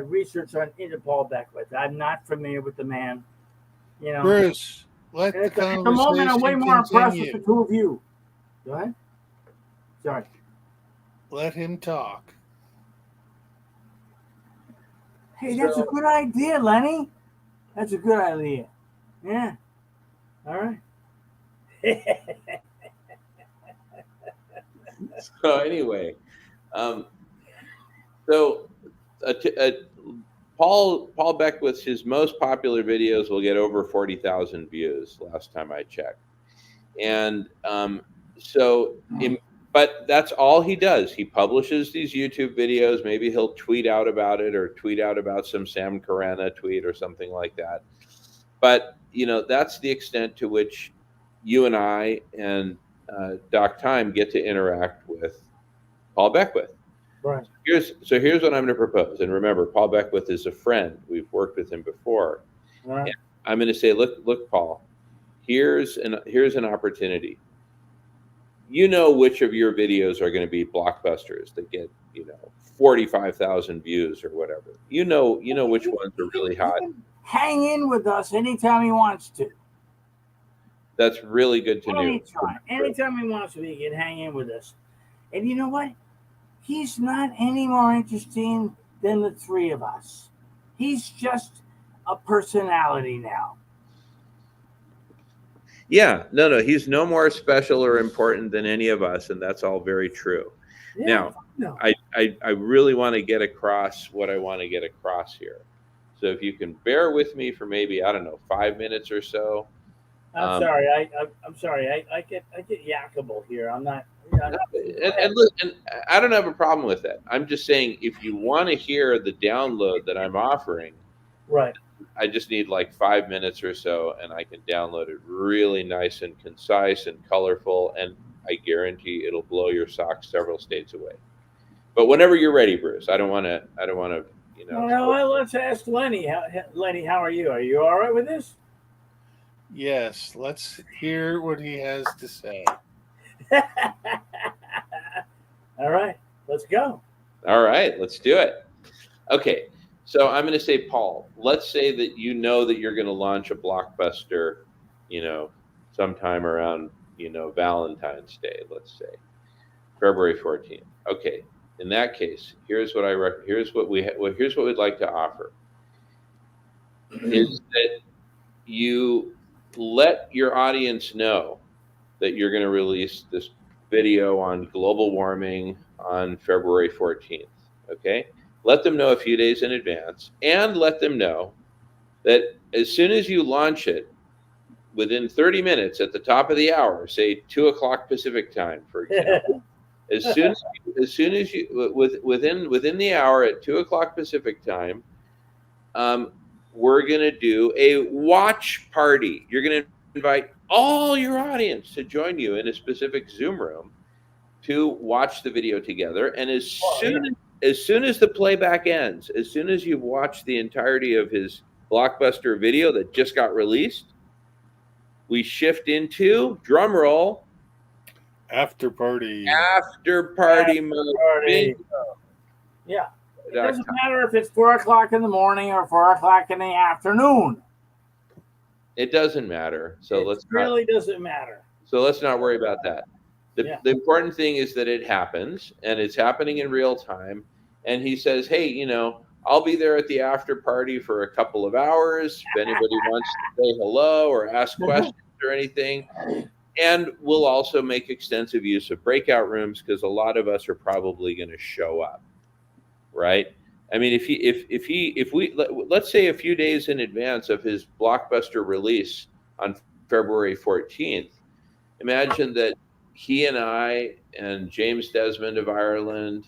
research into Paul Beckwith. I'm not familiar with the man. You know, Bruce, let the conversation at the moment, I'm way more impressed with the two of you. Go ahead. Sorry. Let him talk. Hey, that's a good idea, Lenny. That's a good idea. Yeah. All right. So anyway, Paul Beckwith's his most popular videos will get over 40,000 views last time I checked, and but that's all he does. He publishes these YouTube videos. Maybe he'll tweet out about it or tweet out about some Sam Carana tweet or something like that. But that's the extent to which you and I and Doc Time get to interact with Paul Beckwith. Right. Here's what I'm going to propose. And remember, Paul Beckwith is a friend. We've worked with him before. Right. And I'm going to say, look, Paul, here's an opportunity. You know which of your videos are going to be blockbusters that get 45,000 views or whatever. You know which ones are really hot. Hang in with us anytime he wants to. That's really good to know. Anytime he wants to, he can hang in with us. And you know what? He's not any more interesting than the three of us. He's just a personality now. Yeah, no, he's no more special or important than any of us, and that's all very true. Yeah, now, I really want to get across what I want to get across here. So if you can bear with me for maybe, 5 minutes or so. I'm sorry. I'm sorry. I get yakable here. I'm not. And I don't have a problem with that. I'm just saying, if you want to hear the download that I'm offering, right? I just need like 5 minutes or so, and I can download it really nice and concise and colorful, and I guarantee it'll blow your socks several states away. But whenever you're ready, Bruce, I don't want to. Well, let's ask Lenny. Lenny, how are you? Are you all right with this? Yes, let's hear what he has to say. All right, let's go. All right, let's do it. Okay, so I'm going to say, Paul, let's say that that you're going to launch a blockbuster, sometime around, Valentine's Day, let's say, February 14th. Okay, in that case, here's what we'd like to offer. Is that you let your audience know that you're going to release this video on global warming on February 14th. Okay, let them know a few days in advance, and let them know that as soon as you launch it, within 30 minutes at the top of the hour, say 2:00 Pacific time, for example, as soon as you within the hour at 2:00 Pacific time, we're going to do a watch party. You're going to invite all your audience to join you in a specific Zoom room to watch the video together. And as soon as the playback ends, as soon as you've watched the entirety of his blockbuster video that just got released, we shift into, drum roll, after party mode. Yeah. It doesn't matter if it's 4:00 in the morning or 4:00 in the afternoon. It doesn't matter. So doesn't matter. So let's not worry about that. The important thing is that it happens, and it's happening in real time. And he says, hey, I'll be there at the after party for a couple of hours if anybody wants to say hello or ask questions or anything. And we'll also make extensive use of breakout rooms, because a lot of us are probably going to show up, right? I mean, if we let's say a few days in advance of his blockbuster release on February 14th, imagine that he and I and James Desmond of Ireland,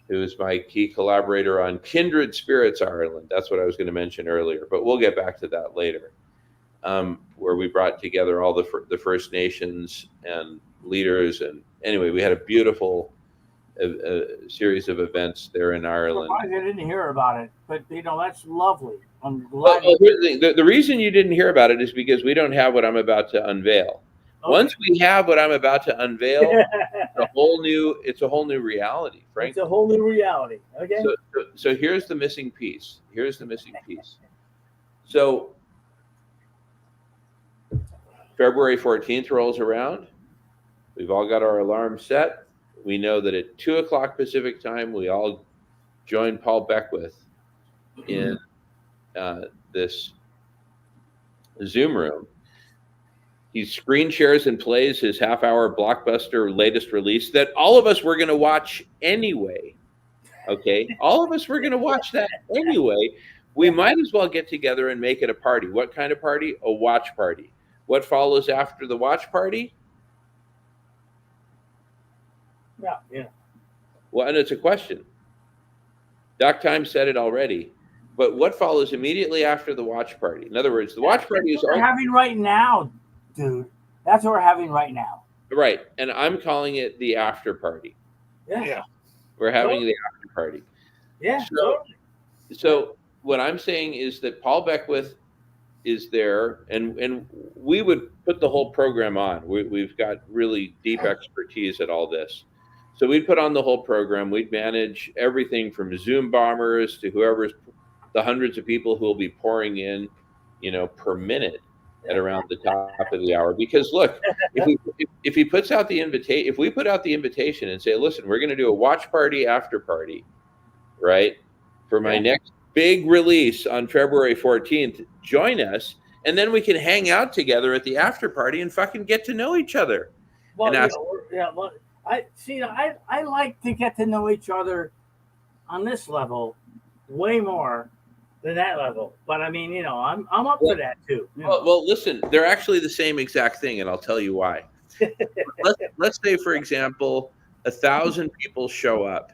who is my key collaborator on Kindred Spirits Ireland. That's what I was going to mention earlier, but we'll get back to that later. Where we brought together all the First Nations and leaders, and anyway, we had a beautiful series of events there in Ireland. I didn't hear about it, but that's lovely. I'm glad. Well, the reason you didn't hear about it is because we don't have what I'm about to unveil. Okay. Once we have what I'm about to unveil, it's a whole new reality, frankly. It's a whole new reality. Okay. So here's the missing piece. So February 14th rolls around. We've all got our alarms set. We know that at 2:00 Pacific time, we all join Paul Beckwith in this Zoom room. He screen shares and plays his half-hour blockbuster latest release that all of us were going to watch anyway. Okay? All of us were going to watch that anyway. We might as well get together and make it a party. What kind of party? A watch party. What follows after the watch party? Yeah. Well, and it's a question. Doc Time said it already, but what follows immediately after the watch party? In other words, the watch party is what we're having right now, dude. That's what we're having right now. Right, and I'm calling it the after party. Yeah. We're having the after party. Yeah. So what I'm saying is that Paul Beckwith is there, and we would put the whole program on. We've got really deep expertise at all this. So we'd put on the whole program. We'd manage everything from Zoom bombers to the hundreds of people who will be pouring in, per minute at around the top of the hour. Because look, if he puts out the invitation, if we put out the invitation and say, listen, we're going to do a watch party after party, right, for my next big release on February 14th, join us, and then we can hang out together at the after party and fucking get to know each other. Well, I like to get to know each other on this level way more than that level. But I mean, I'm up for that too. Well, listen, they're actually the same exact thing, and I'll tell you why. Let's say, for example, 1,000 people show up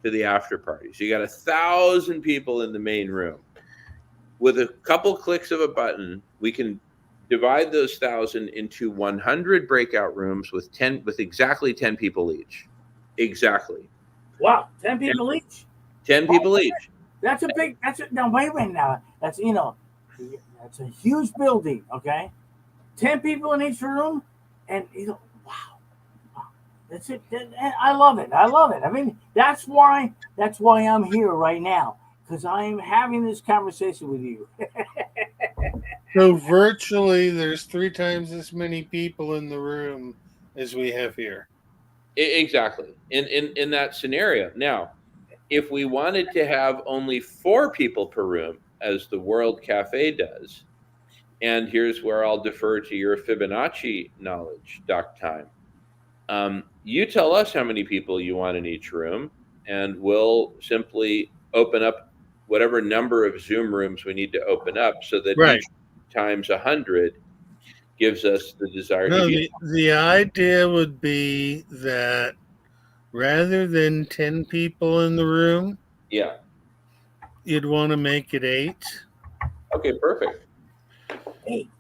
to the after party. So you got 1,000 people in the main room. With a couple clicks of a button, we can divide those 1,000 into 100 breakout rooms with exactly 10 people each. Exactly. Wow, 10 people each. 10 people each. Now wait a minute now. That's that's a huge building. Okay, 10 people in each room, and wow. That's it. I love it. I mean, that's why I'm here right now, because I'm having this conversation with you. So virtually, there's 3 times as many people in the room as we have here. Exactly. In that scenario. Now, if we wanted to have only 4 people per room, as the World Cafe does, and here's where I'll defer to your Fibonacci knowledge, Doc Time. You tell us how many people you want in each room, and we'll simply open up whatever number of Zoom rooms we need to open up, so that each times 100 gives us the desired. No, the idea would be that rather than 10 people in the room, you'd want to make it 8. Okay, perfect.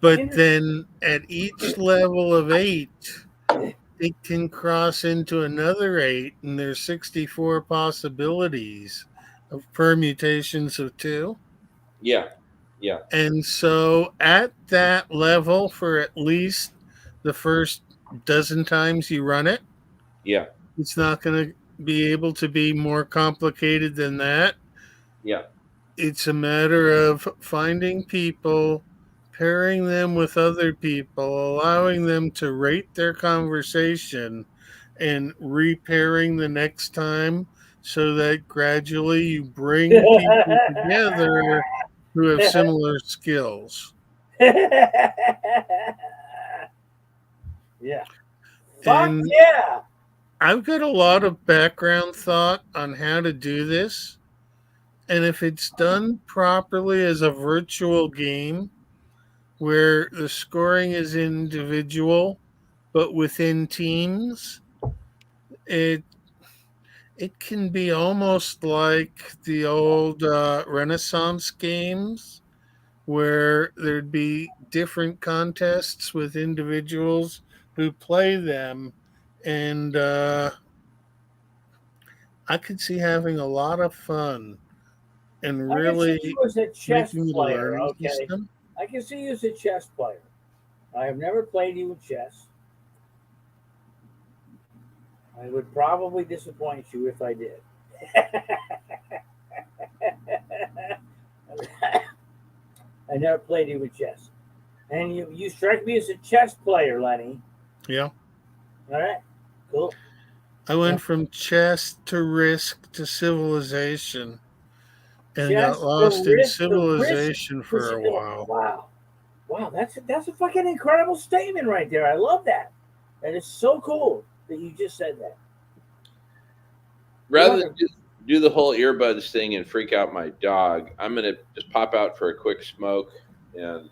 But then at each level of 8, it can cross into another 8, and there's 64 possibilities of permutations of 2. Yeah. And so at that level, for at least the first dozen times you run it, it's not going to be able to be more complicated than that. Yeah. It's a matter of finding people, pairing them with other people, allowing them to rate their conversation, and repairing the next time, so that gradually you bring people together who have similar skills. Yeah. And yeah. I've got a lot of background thought on how to do this. And if it's done properly as a virtual game where the scoring is individual but within teams, it it can be almost like the old Renaissance games where there'd be different contests with individuals who play them. And I could see having a lot of fun and I can see really you as a chess making it a player. learning Okay, system. I can see you as a chess player. I have never played you in chess. I would probably disappoint you if I did. I never played you with chess. And you strike me as a chess player, Lenny. Yeah. All right, cool. I went from chess to risk to civilization and got Chess, lost in the risk. civilization for a while. Wow, wow, that's a fucking incredible statement right there. I love that. That is so cool that you just said that. Rather than do the whole earbuds thing and freak out my dog, I'm gonna just pop out for a quick smoke, and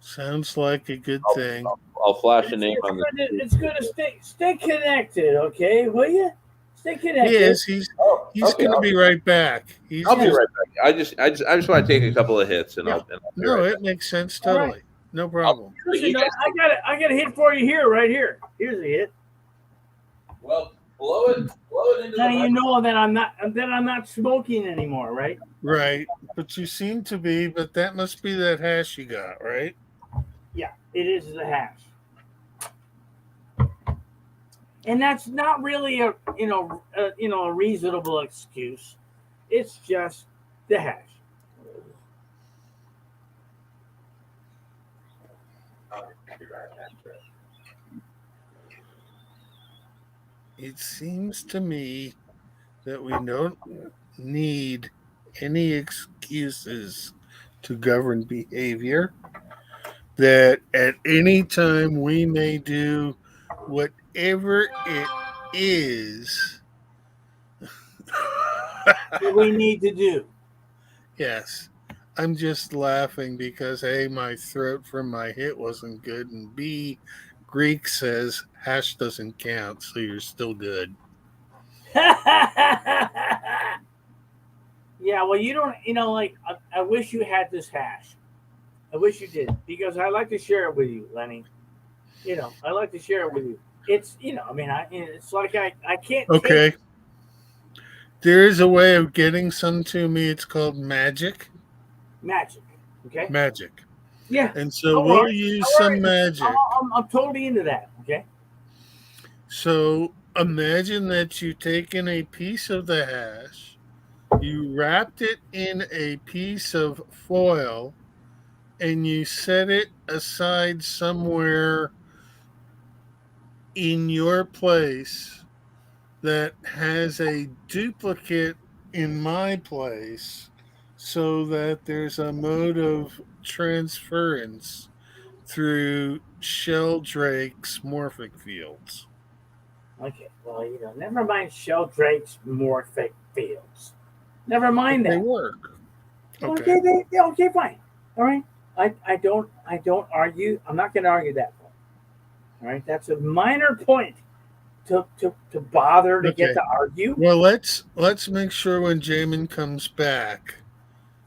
Sounds like a good thing. I'll flash a name on the. It's good to stay connected, okay? Will you stay connected? He is. He's okay, going to be right back. I'll be right back. I just want to take a couple of hits, and I'll be No, right it back. makes sense totally. Right. No problem. Listen, I got a hit for you here, right here. Here's a hit. Well, blow it into now you know that I'm not smoking anymore, right? Right, but you seem to be. But that must be that hash you got, right? Yeah, it is the hash, and that's not really a reasonable excuse. It's just the hash. It seems to me that we don't need any excuses to govern behavior, that at any time we may do whatever it is that we need to do. Yes. I'm just laughing because A, my throat from my hit wasn't good, and B, Greek says hash doesn't count, so you're still good. Yeah, well, you don't, I wish you had this hash. I wish you did, because I like to share it with you, Lenny. I like to share it with you. It's, it's like I can't. Okay. There is a way of getting some to me. It's called magic. Magic. Okay. Magic. Yeah. And so we'll use some magic. I'm totally into that. Okay. So imagine that you've taken a piece of the hash, you wrapped it in a piece of foil, and you set it aside somewhere in your place that has a duplicate in my place, so that there's a mode of transference through Sheldrake's morphic fields. Okay, well, never mind Sheldrake's morphic fields. Never mind that. They work. Okay, okay, fine. All right. I don't argue. I'm not going to argue that point. All right, that's a minor point to bother to get to argue. Well, let's make sure when Jamin comes back,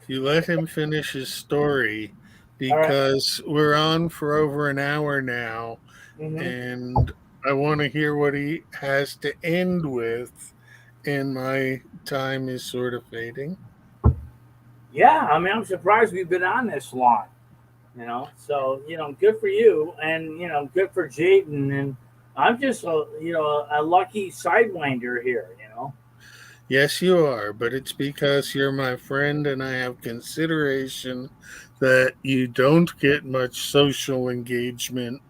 you let him finish his story, because we're on for over an hour now, and I want to hear what he has to end with, and my time is sort of fading. Yeah, I mean, I'm surprised we've been on this long. So good for you, and good for Jaden, and I'm just a lucky sidewinder here. Yes, you are, but it's because you're my friend, and I have consideration that you don't get much social engagement.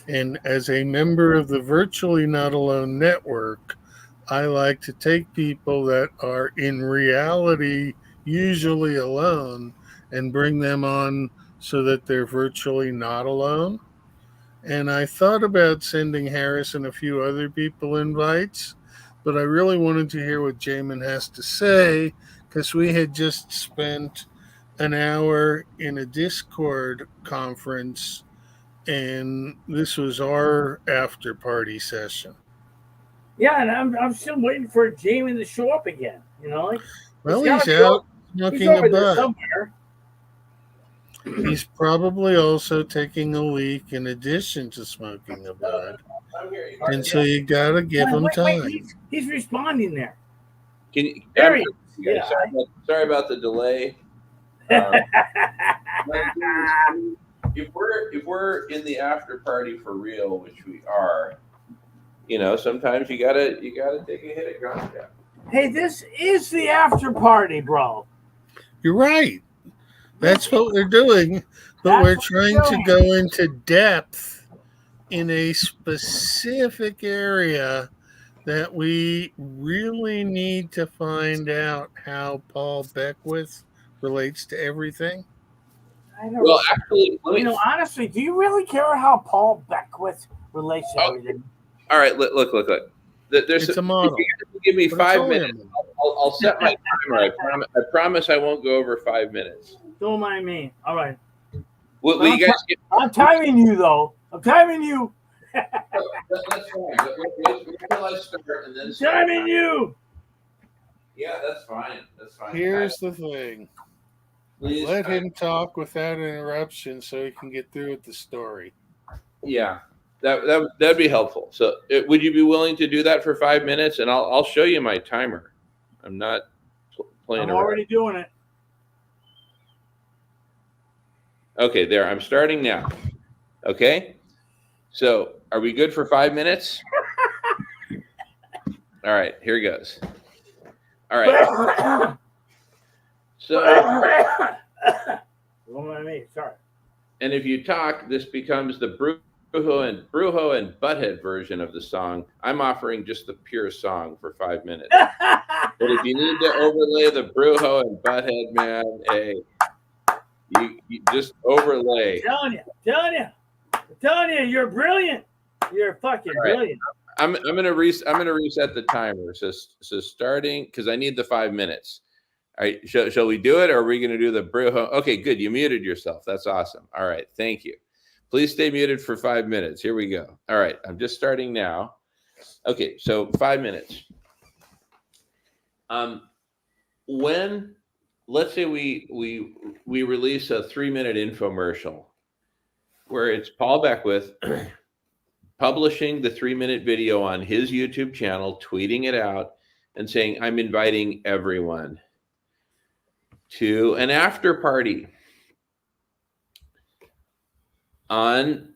And as a member of the Virtually Not Alone network, I like to take people that are in reality usually alone and bring them on so that they're virtually not alone. And I thought about sending Harris and a few other people invites, but I really wanted to hear what Jamin has to say, because we had just spent an hour in a Discord conference, and this was our after party session. Yeah, and I'm still waiting for Jamie to show up again. You know, like Well, gotta he's be out he's smoking a over there bud. somewhere. He's probably also taking a leak in addition to smoking a bud. I'm here. And so you got to give him time. He's responding there. Can you? There he is. Yeah. Sorry about the delay. If we're in the after party for real, which we are, sometimes you gotta take a hit at ganja. Hey, this is the after party, bro. You're right. That's what we're doing, but we're trying to go into depth in a specific area that we really need to find out how Paul Beckwith relates to everything. I know. Well, actually, honestly, do you really care how Paul Beckwith relates to everything? All right, look. It's a model. Give me 5 minutes. I'll set my timer. I promise I won't go over 5 minutes. Don't mind me. All right. Will you guys get? I'm timing you, though. I'm timing you. That's fine. Wait until I start and then start. Timing you. Yeah, that's fine. Here's the thing. Please, let him talk without interruption so he can get through with the story. Yeah, that'd be helpful. So, would you be willing to do that for 5 minutes? And I'll show you my timer. I'm not playing around. I'm already doing it. Okay, there. I'm starting now. Okay. So, are we good for 5 minutes? All right, here goes. All right. So, sorry. And if you talk, this becomes the Brujo and Butthead version of the song. I'm offering just the pure song for 5 minutes. But if you need to overlay the Brujo and Butthead, man, hey, you just overlay. I'm telling you, you're brilliant. You're fucking brilliant. I'm gonna reset the timer. So starting, because I need the 5 minutes. All right, shall we do it, or are we going to do the Brujo? Okay, good. You muted yourself. That's awesome. All right, thank you. Please stay muted for 5 minutes. Here we go. All right, I'm just starting now. Okay, so 5 minutes. When, let's say we release a 3-minute infomercial where it's Paul Beckwith publishing the 3-minute video on his YouTube channel, tweeting it out, and saying, "I'm inviting everyone to an after party on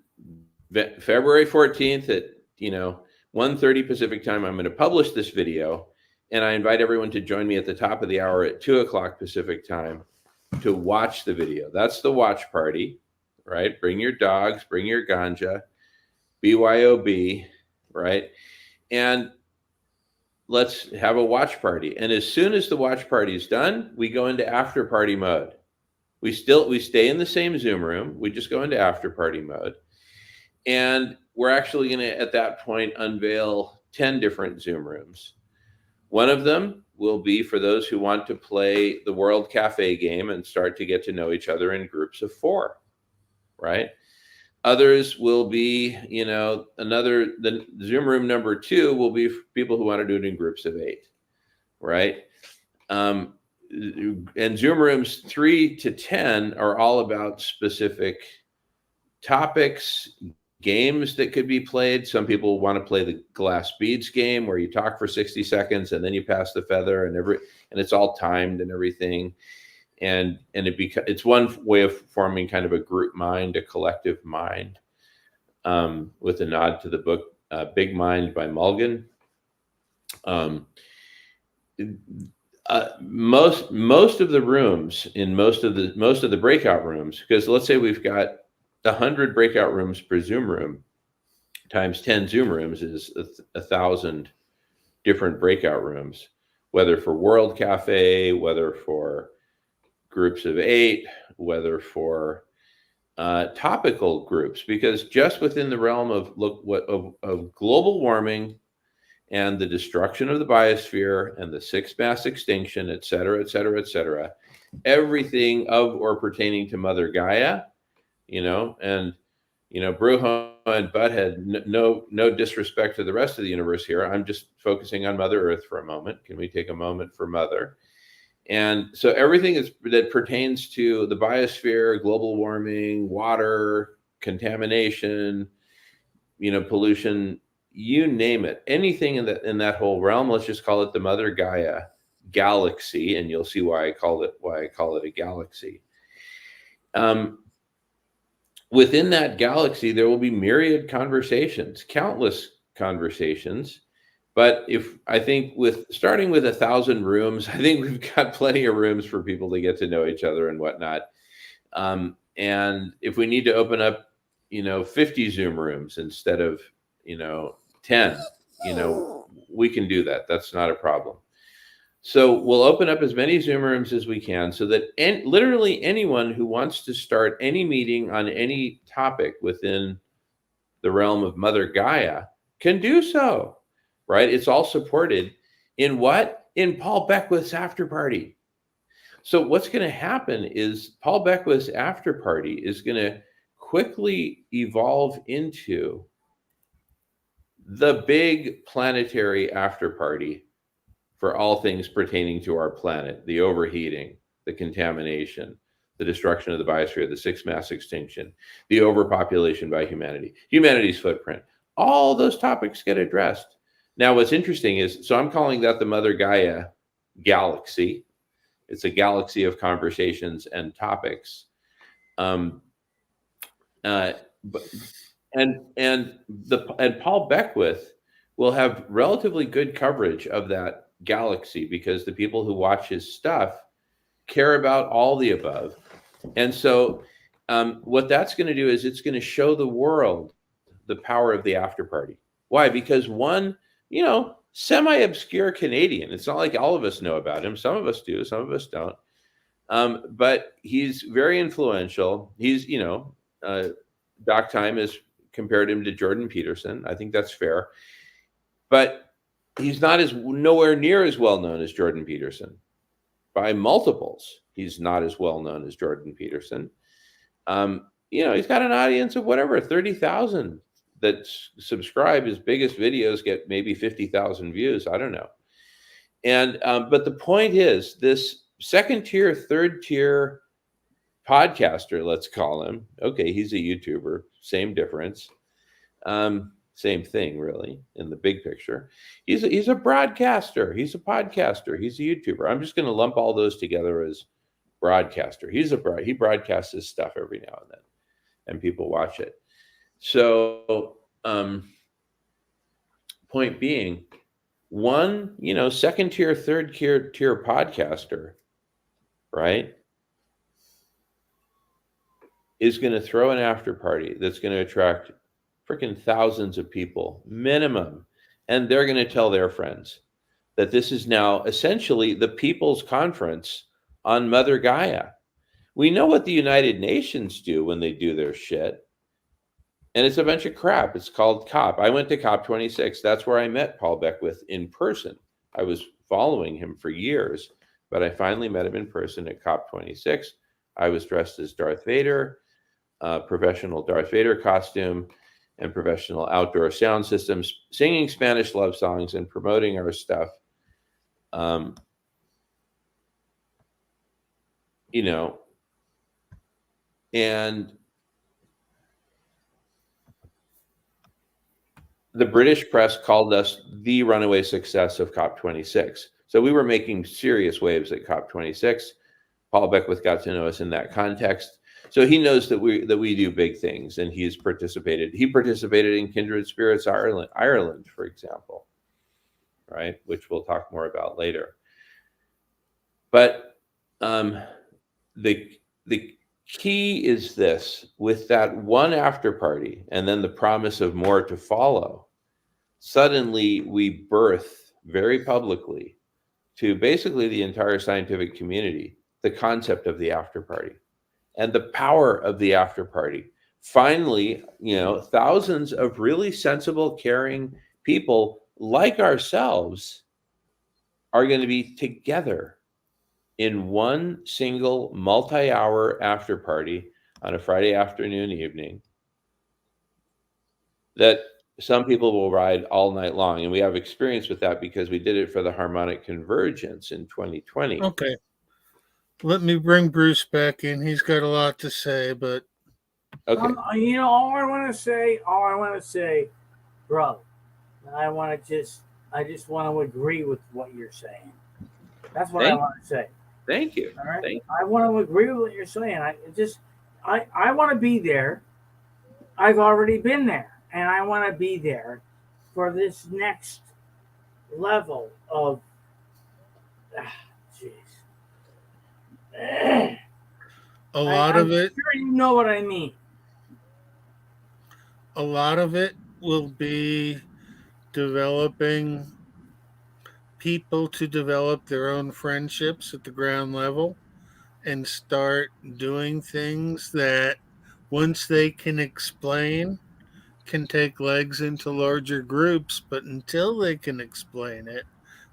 February 14th at 1:30 Pacific time. I'm going to publish this video, and I invite everyone to join me at the top of the hour at 2:00 Pacific time to watch the video." That's the watch party, right? Bring your dogs, bring your ganja, BYOB, right? And let's have a watch party. And as soon as the watch party is done, we go into after party mode. We stay in the same Zoom room. We just go into after party mode. And we're actually going to, at that point, unveil 10 different Zoom rooms. One of them will be for those who want to play the World Cafe game and start to get to know each other in groups of 4, right? Others will be, the Zoom room number 2 will be for people who want to do it in groups of 8, right? And Zoom rooms 3 to 10 are all about specific topics, games that could be played. Some people want to play the glass beads game where you talk for 60 seconds and then you pass the feather and it's all timed and everything. And it's one way of forming kind of a group mind, a collective mind, with a nod to the book Big Mind by Mulligan. Most of the rooms in most of the breakout rooms, because let's say we've got 100 breakout rooms per Zoom room, times 10 Zoom rooms is 1,000 different breakout rooms, whether for World Cafe, whether for groups of 8, whether for topical groups, because just within the realm of global warming and the destruction of the biosphere and the sixth mass extinction, et cetera, et cetera, et cetera, everything of or pertaining to Mother Gaia, and Brujo and Butthead, no disrespect to the rest of the universe here. I'm just focusing on Mother Earth for a moment. Can we take a moment for Mother? And so everything that pertains to the biosphere, global warming, water, contamination, pollution, you name it, anything in that whole realm, let's just call it the Mother Gaia galaxy, and you'll see why I call it a galaxy. Within that galaxy, there will be myriad conversations, countless conversations. But I think starting with 1,000 rooms, I think we've got plenty of rooms for people to get to know each other and whatnot. And if we need to open up, 50 Zoom rooms instead of, 10, we can do that. That's not a problem. So we'll open up as many Zoom rooms as we can so that literally anyone who wants to start any meeting on any topic within the realm of Mother Gaia can do so, right? It's all supported in what? In Paul Beckwith's after party. So what's going to happen is Paul Beckwith's after party is going to quickly evolve into the big planetary after party for all things pertaining to our planet, the overheating, the contamination, the destruction of the biosphere, the sixth mass extinction, the overpopulation by humanity, humanity's footprint. All those topics get addressed. Now, what's interesting is, so I'm calling that the Mother Gaia galaxy. It's a galaxy of conversations and topics. And Paul Beckwith will have relatively good coverage of that galaxy because the people who watch his stuff care about all the above. And so what that's going to do is it's going to show the world the power of the after party. Why? Because one, semi-obscure Canadian, it's not like all of us know about him. Some of us do, some of us don't. But he's very influential. He's, Doc Time has compared him to Jordan Peterson. I think that's fair. But he's nowhere near as well known as Jordan Peterson. By multiples, he's not as well known as Jordan Peterson. He's got an audience of whatever, 30,000 that subscribe. His biggest videos get maybe 50,000 views. I don't know. And but the point is, this second tier, third tier podcaster, let's call him. Okay, he's a YouTuber. Same difference. Same thing, really, in the big picture. He's a broadcaster. He's a podcaster. He's a YouTuber. I'm just going to lump all those together as broadcaster. He broadcasts his stuff every now and then, and people watch it. So, point being, one, second tier, third tier podcaster, right, is going to throw an after party that's going to attract freaking thousands of people minimum, and they're going to tell their friends that this is now essentially the people's conference on Mother Gaia. We know what the United Nations do when they do their shit, and it's a bunch of crap. It's called COP. I went to COP 26. That's where I met Paul Beckwith in person. I was following him for years, but I finally met him in person at COP 26. I was dressed as Darth Vader, professional Darth Vader costume, and professional outdoor sound systems, singing Spanish love songs and promoting our stuff. And the British press called us the runaway success of COP26. So we were making serious waves at COP26. Paul Beckwith got to know us in that context. So he knows that we do big things, and he's participated. He participated in Kindred Spirits Ireland, for example, right? Which we'll talk more about later. But the key is this: with that one after party, and then the promise of more to follow, suddenly we birth very publicly to basically the entire scientific community the concept of the after party and the power of the after party. Finally, thousands of really sensible, caring people like ourselves, are going to be together in one single multi-hour after party on a Friday afternoon evening that some people will ride all night long. And we have experience with that because we did it for the harmonic convergence in 2020. Okay. Let me bring Bruce back in. He's got a lot to say, but Okay. All I want to say, bro, I just want to agree with what you're saying. That's what I want to say. Thank you. All right. Thank you. I want to agree with what you're saying. I want to be there. I've already been there, and I want to be there for this next level of. Jeez. a lot I'm of it, sure you know what I mean. a lot of it will be developing people to develop their own friendships at the ground level and start doing things that once they can explain can take legs into larger groups, but until they can explain it,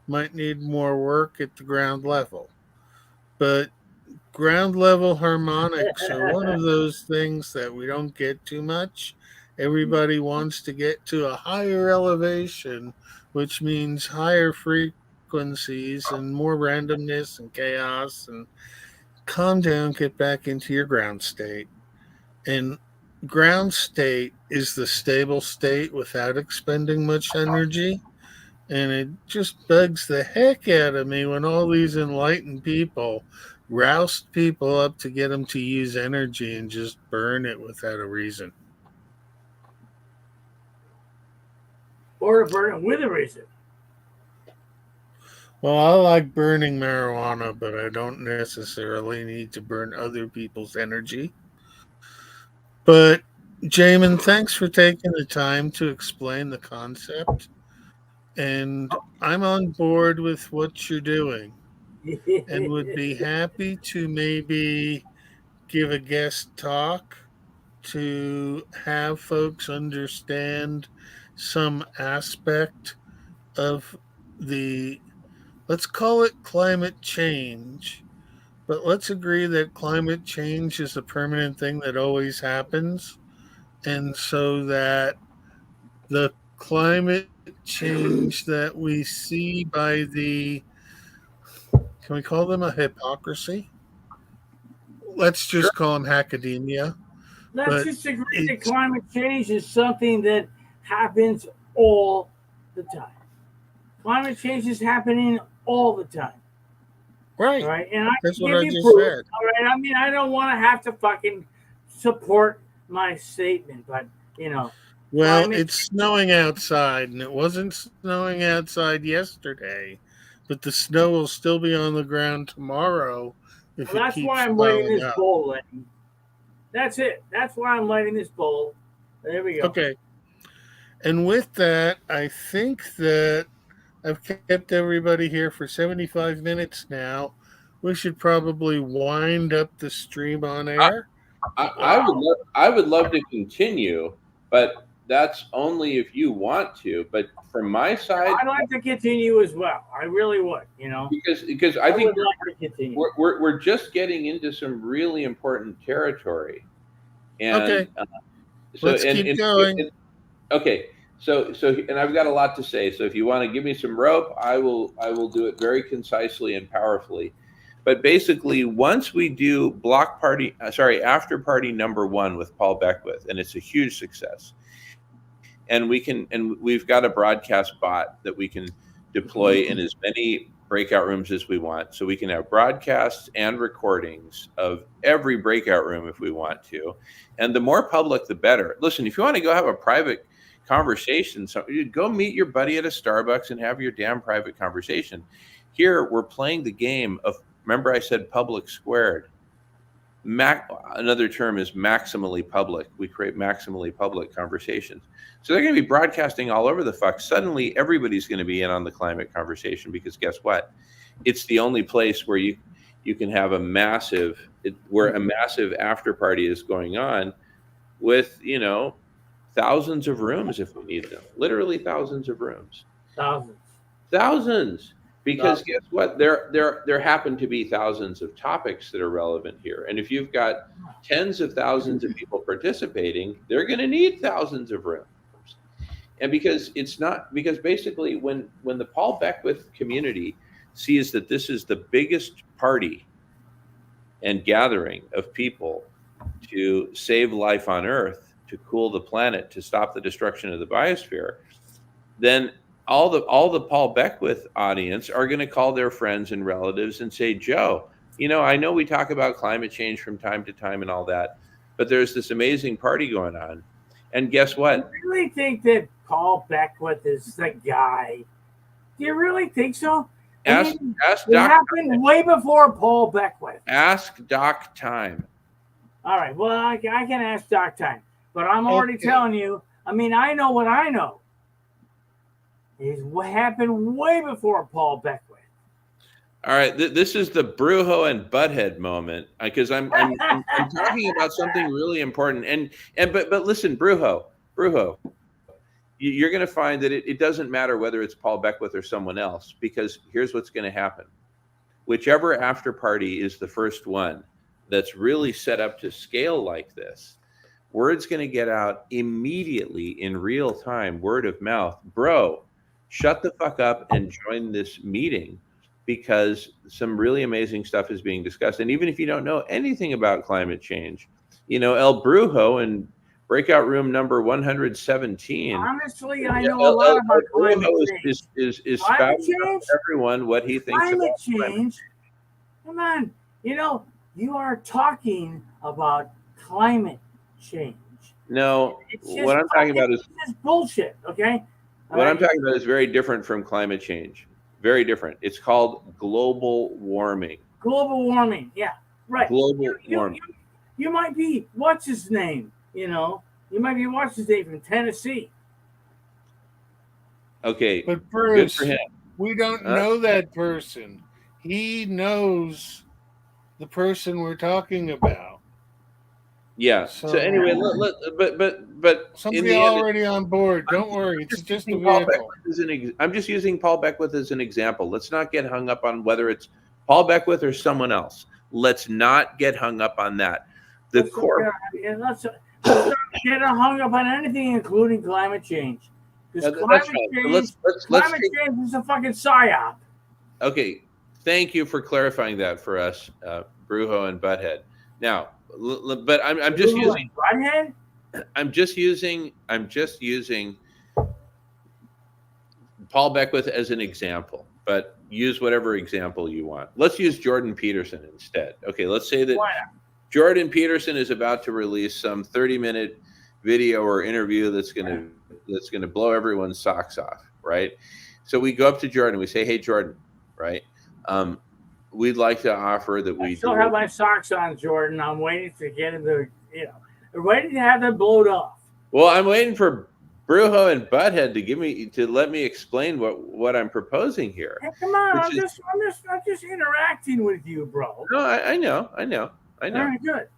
might need more work at the ground level. But ground level harmonics are one of those things that we don't get too much. Everybody wants to get to a higher elevation, which means higher frequencies and more randomness and chaos. And calm down, get back into your ground state. And ground state is the stable state without expending much energy. And it just bugs the heck out of me when all these enlightened people roust people up to get them to use energy and just burn it without a reason. Or to burn it with a reason. Well, I like burning marijuana, but I don't necessarily need to burn other people's energy. But, Jamin, thanks for taking the time to explain the concept. And I'm on board with what you're doing and would be happy to maybe give a guest talk to have folks understand some aspect of the, let's call it climate change, but let's agree that climate change is a permanent thing that always happens. And so that the climate change that we see by the, can we call them a hypocrisy? Let's Sure. just call them academia. Let's But just agree that it's climate change is something that happens all the time. Climate change is happening all the time. All right. right. And I That's can what give I you just proof. said. All right. I mean, I don't want to have to fucking support my statement, but Well, climate it's snowing outside, and it wasn't snowing outside yesterday, but the snow will still be on the ground tomorrow if well, it that's why keeps I'm lighting piling this up. bowl, Lenny. That's it. That's why I'm lighting this bowl. There we go. Okay. And with that, I think that I've kept everybody here for 75 minutes now. We should probably wind up the stream on air. Wow. I would love to continue, but that's only if you want to. But from my side, I'd like to continue as well. I really would, because I I think would like to continue. we're just getting into some really important territory, and Okay. so Let's keep going. okay. So and I've got a lot to say. So if you want to give me some rope, I will do it very concisely and powerfully. But basically, once we do after party number one with Paul Beckwith, and it's a huge success, and we've got a broadcast bot that we can deploy in as many breakout rooms as we want, so we can have broadcasts and recordings of every breakout room if we want to, and the more public the better. Listen, if you want to go have a private conversation, so you go meet your buddy at a Starbucks and have your damn private conversation. Here we're playing the game of, remember I said public squared. Another term is maximally public. We create maximally public conversations. So they're going to be broadcasting all over the fuck. Suddenly, everybody's going to be in on the climate conversation because guess what? It's the only place where you can have where a massive after party is going on with thousands of rooms if we need them. Literally thousands of rooms. Thousands. Because guess what? There happen to be thousands of topics that are relevant here. And if you've got tens of thousands of people participating, they're going to need thousands of rooms. And because basically when the Paul Beckwith community sees that this is the biggest party and gathering of people to save life on Earth, to cool the planet, to stop the destruction of the biosphere, then all the Paul Beckwith audience are going to call their friends and relatives and say, Joe, I know we talk about climate change from time to time and all that, but there's this amazing party going on. And guess what? Do you really think that Paul Beckwith is the guy? Do you really think so? Ask it happened way before Paul Beckwith. Ask Doc Time. All right. Well, I can ask Doc Time, but I'm already telling you. I mean, I know what I know. Is what happened way before Paul Beckwith. All right, this is the Brujo and Butthead moment because I'm talking about something really important. But listen, Brujo, you're going to find that it doesn't matter whether it's Paul Beckwith or someone else, because here's what's going to happen. Whichever after party is the first one that's really set up to scale like this, word's going to get out immediately in real time, word of mouth. Bro, shut the fuck up and join this meeting, because some really amazing stuff is being discussed. And even if you don't know anything about climate change, El Brujo and breakout room number 117. Honestly, I know a lot about climate change. Is spouting to everyone what he thinks climate change. Come on, you are talking about climate change. No, what I'm talking about is just bullshit. Okay. What I'm talking about is very different from climate change. Very different. It's called global warming. Global warming. Yeah. Right. Global warming. You might be, what's his name? You might be what's his name from Tennessee. Okay. But Bruce, we don't know that person. He knows the person we're talking about. Yeah. So anyway, but somebody already on board. Don't worry. It's just a vehicle. I'm just using Paul Beckwith as an example. Let's not get hung up on whether it's Paul Beckwith or someone else. Let's not get hung up on that. Let's not get hung up on anything, including climate change. Because climate change is a fucking psyop. Okay. Thank you for clarifying that for us, Brujo and Butthead. Now, but I'm just using. I'm just using Paul Beckwith as an example, but use whatever example you want. Let's use Jordan Peterson instead. Okay, let's say that Jordan Peterson is about to release some 30-minute video or interview that's gonna blow everyone's socks off, right? So we go up to Jordan, we say, "Hey, Jordan, right? We'd like to offer that we still have my socks on, Jordan. I'm waiting to get into, waiting to have them blowed off." Well, I'm waiting for Brujo and Butthead to let me explain what I'm proposing here. Hey, come on, I'm just interacting with you, bro. No, I know. All right, good.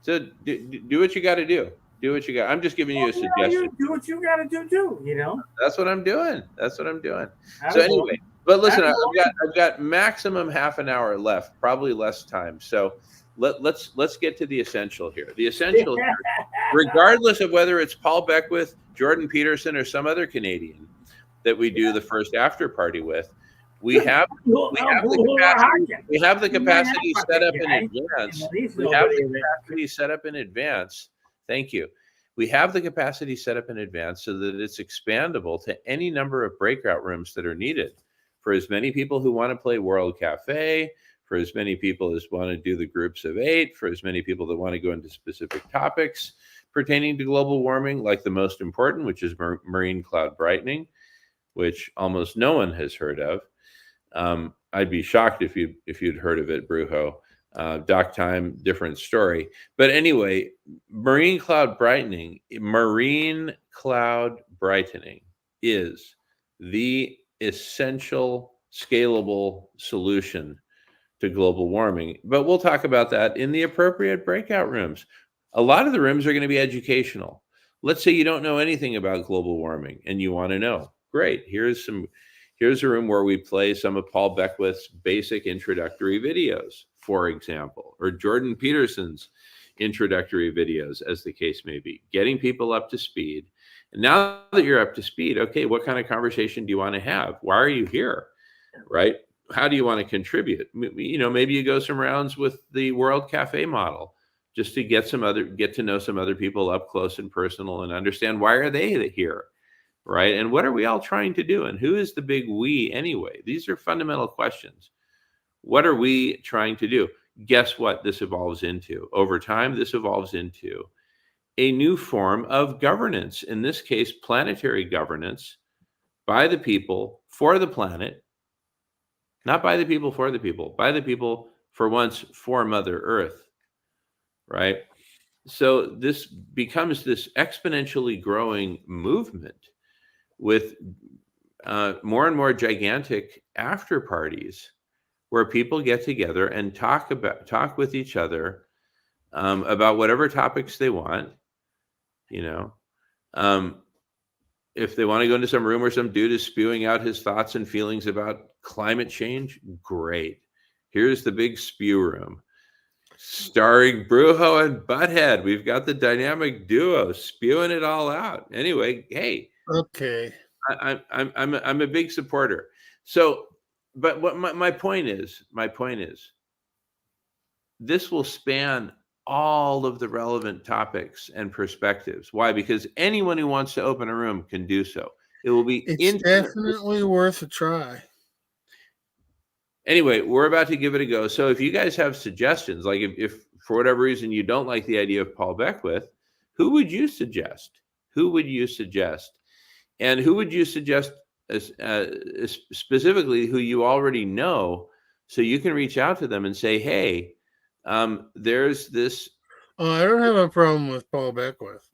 So do what you got to do. Do what you got. I'm just giving you a suggestion. You do what you got to do too. That's what I'm doing. So anyway. But listen, I've got maximum half an hour left, probably less time. So let's get to the essential here. The essential, regardless of whether it's Paul Beckwith, Jordan Peterson, or some other Canadian that we do the first after party with, we have the capacity set up in advance. We have the capacity set up in advance. Thank you. We have the capacity set up in advance so that it's expandable to any number of breakout rooms that are needed. For as many people who want to play World Cafe, for as many people as want to do the groups of 8, for as many people that want to go into specific topics pertaining to global warming, like the most important, which is marine cloud brightening, which almost no one has heard of. I'd be shocked if you'd heard of it, Brujo. Doc Time, different story. But anyway, marine cloud brightening is the essential scalable solution to global warming. But we'll talk about that in the appropriate breakout rooms. A lot of the rooms are going to be educational. Let's say you don't know anything about global warming and you want to know. Great. Here's a room where we play some of Paul Beckwith's basic introductory videos, for example, or Jordan Peterson's introductory videos, as the case may be, getting people up to speed. And now that you're up to speed, okay, what kind of conversation do you want to have? Why are you here? Right? How do you want to contribute? Maybe you go some rounds with the World Cafe model just to get to know some other people up close and personal and understand why are they here, right? And what are we all trying to do? And who is the big we anyway? These are fundamental questions. What are we trying to do? Guess what this evolves into? Over time, this evolves into a new form of governance, in this case, planetary governance by the people for the planet, not by the people for the people, by the people for once for Mother Earth, right? So this becomes this exponentially growing movement with more and more gigantic after parties where people get together and talk with each other about whatever topics they want. If they want to go into some room where some dude is spewing out his thoughts and feelings about climate change, great. Here's the big spew room, starring Brujo and Butthead. We've got the dynamic duo spewing it all out. Anyway, hey, okay, I'm a big supporter. So, but what my point is, this will span all of the relevant topics and perspectives. Why? Because anyone who wants to open a room can do so. It will be definitely worth a try. Anyway, we're about to give it a go. So if you guys have suggestions, like if for whatever reason you don't like the idea of Paul Beckwith, who would you suggest? And who would you suggest specifically who you already know, so you can reach out to them and say, hey, there's this. Oh, I don't have a problem with Paul Beckwith.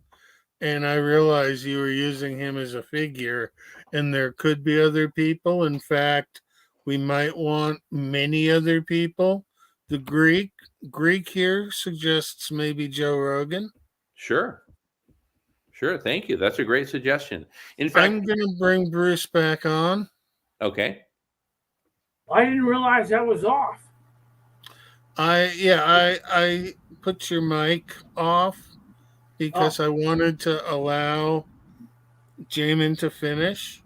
And I realize you were using him as a figure, and there could be other people. In fact, we might want many other people. The Greek here suggests maybe Joe Rogan. Sure. Thank you. That's a great suggestion. In fact, I'm going to bring Bruce back on. Okay. I didn't realize that was off. I put your mic off because I wanted to allow Jamin to finish.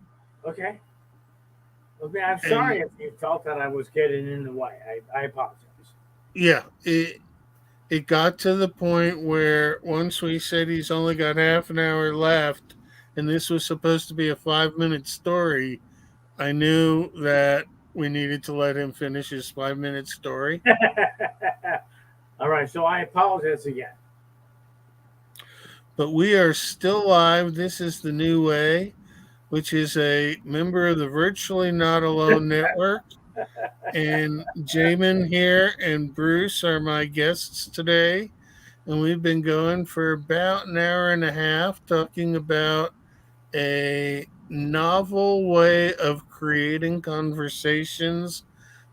Okay. I'm sorry if you felt that I was getting in the way. I apologize. Yeah, it got to the point where once we said he's only got half an hour left, and this was supposed to be a 5-minute story, I knew that we needed to let him finish his 5-minute story. All right, so I apologize again. But we are still live. This is The New Way, which is a member of the Virtually Not Alone Network. And Jamin here and Bruce are my guests today. And we've been going for about an hour and a half talking about a novel way of creating conversations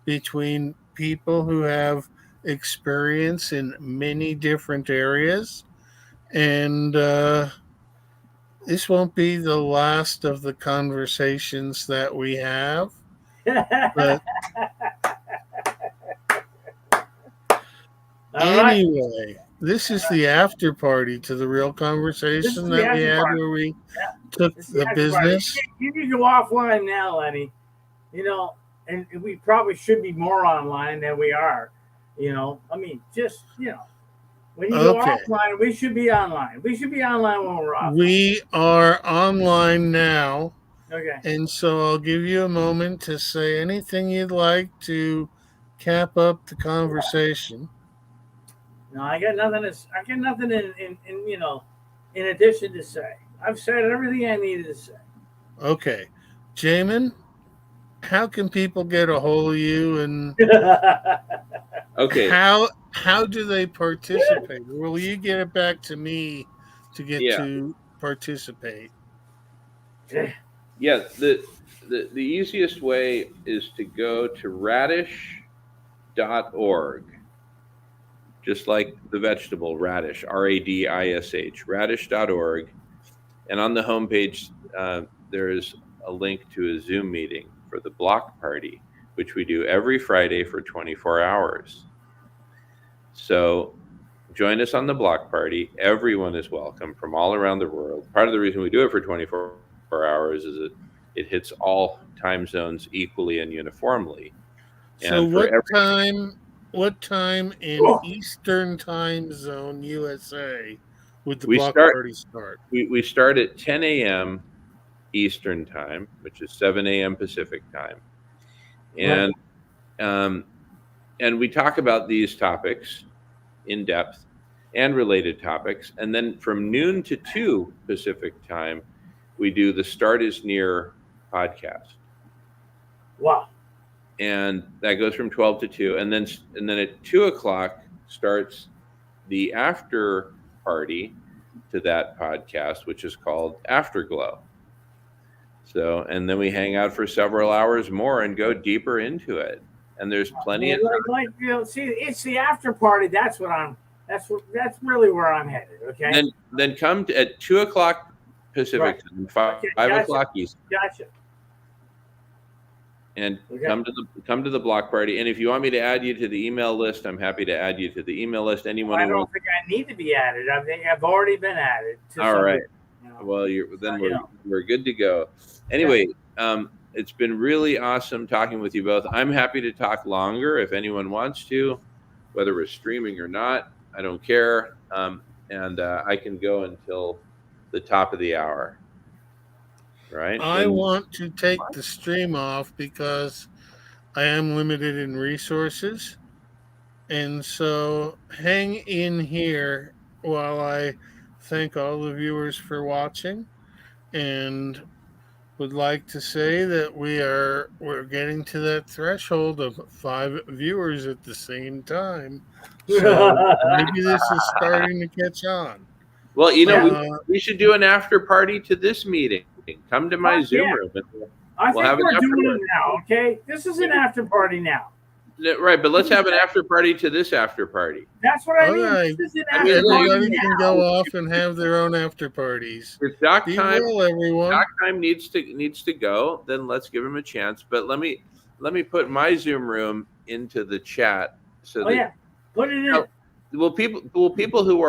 between people who have experience in many different areas. And this won't be the last of the conversations that we have. But anyway, this is the after party to the real conversation that we had where we took the business. You can go offline now, Lenny. And we probably should be more online than we are. I mean, just, when you go offline, we should be online. We should be online when we're offline. We are online now. Okay. And so I'll give you a moment to say anything you'd like to cap up the conversation. No, I got nothing in addition to say. I've said everything I needed to say. Okay. Jamin, how can people get a hold of you, and okay, how do they participate? Will you get it back to me to get to participate? Yeah, the easiest way is to go to radish.org, just like the vegetable radish, RADISH, radish.org. And on the homepage, there is a link to a Zoom meeting for the block party, which we do every Friday for 24 hours. So join us on the block party. Everyone is welcome from all around the world. Part of the reason we do it for 24 hours is that it hits all time zones equally and uniformly. So And what time in Eastern Time Zone USA would the block party start? We start at 10 a.m. Eastern Time, which is 7 a.m. Pacific Time. And and we talk about these topics in depth and related topics. And then from noon to 2 Pacific Time, we do the Start Is Near podcast. Wow. And that goes from 12 to 2. And then at 2 o'clock starts the after party to that podcast, which is called Afterglow. So, and then we hang out for several hours more and go deeper into it. And there's plenty of time. See, it's the after party. That's really where I'm headed. Okay. Then come at 2 o'clock Pacific time, 5 o'clock East. Gotcha. And come to the block party. And if you want me to add you to the email list, I'm happy to add you to the email list. Anyone? I don't think I need to be added. I think I've already been added. All right. Well, we're good to go. Anyway, it's been really awesome talking with you both. I'm happy to talk longer if anyone wants to, whether we're streaming or not. I don't care. And I can go until the top of the hour. Right. I want to take the stream off because I am limited in resources. And so hang in here while I thank all the viewers for watching, and would like to say that we're getting to that threshold of 5 viewers at the same time. So maybe this is starting to catch on. Well, we should do an after party to this meeting. Come to my Zoom room. I think we're doing it now. Okay, this is an after party now. Right, but let's have an after party to this after party. That's what I mean. Right. This is an after Everybody party can now. go off and have their own after parties. If Doc Be time, well, everyone. Doc time needs to go, then let's give him a chance. But let me put my Zoom room into the chat so put it in. Will people who are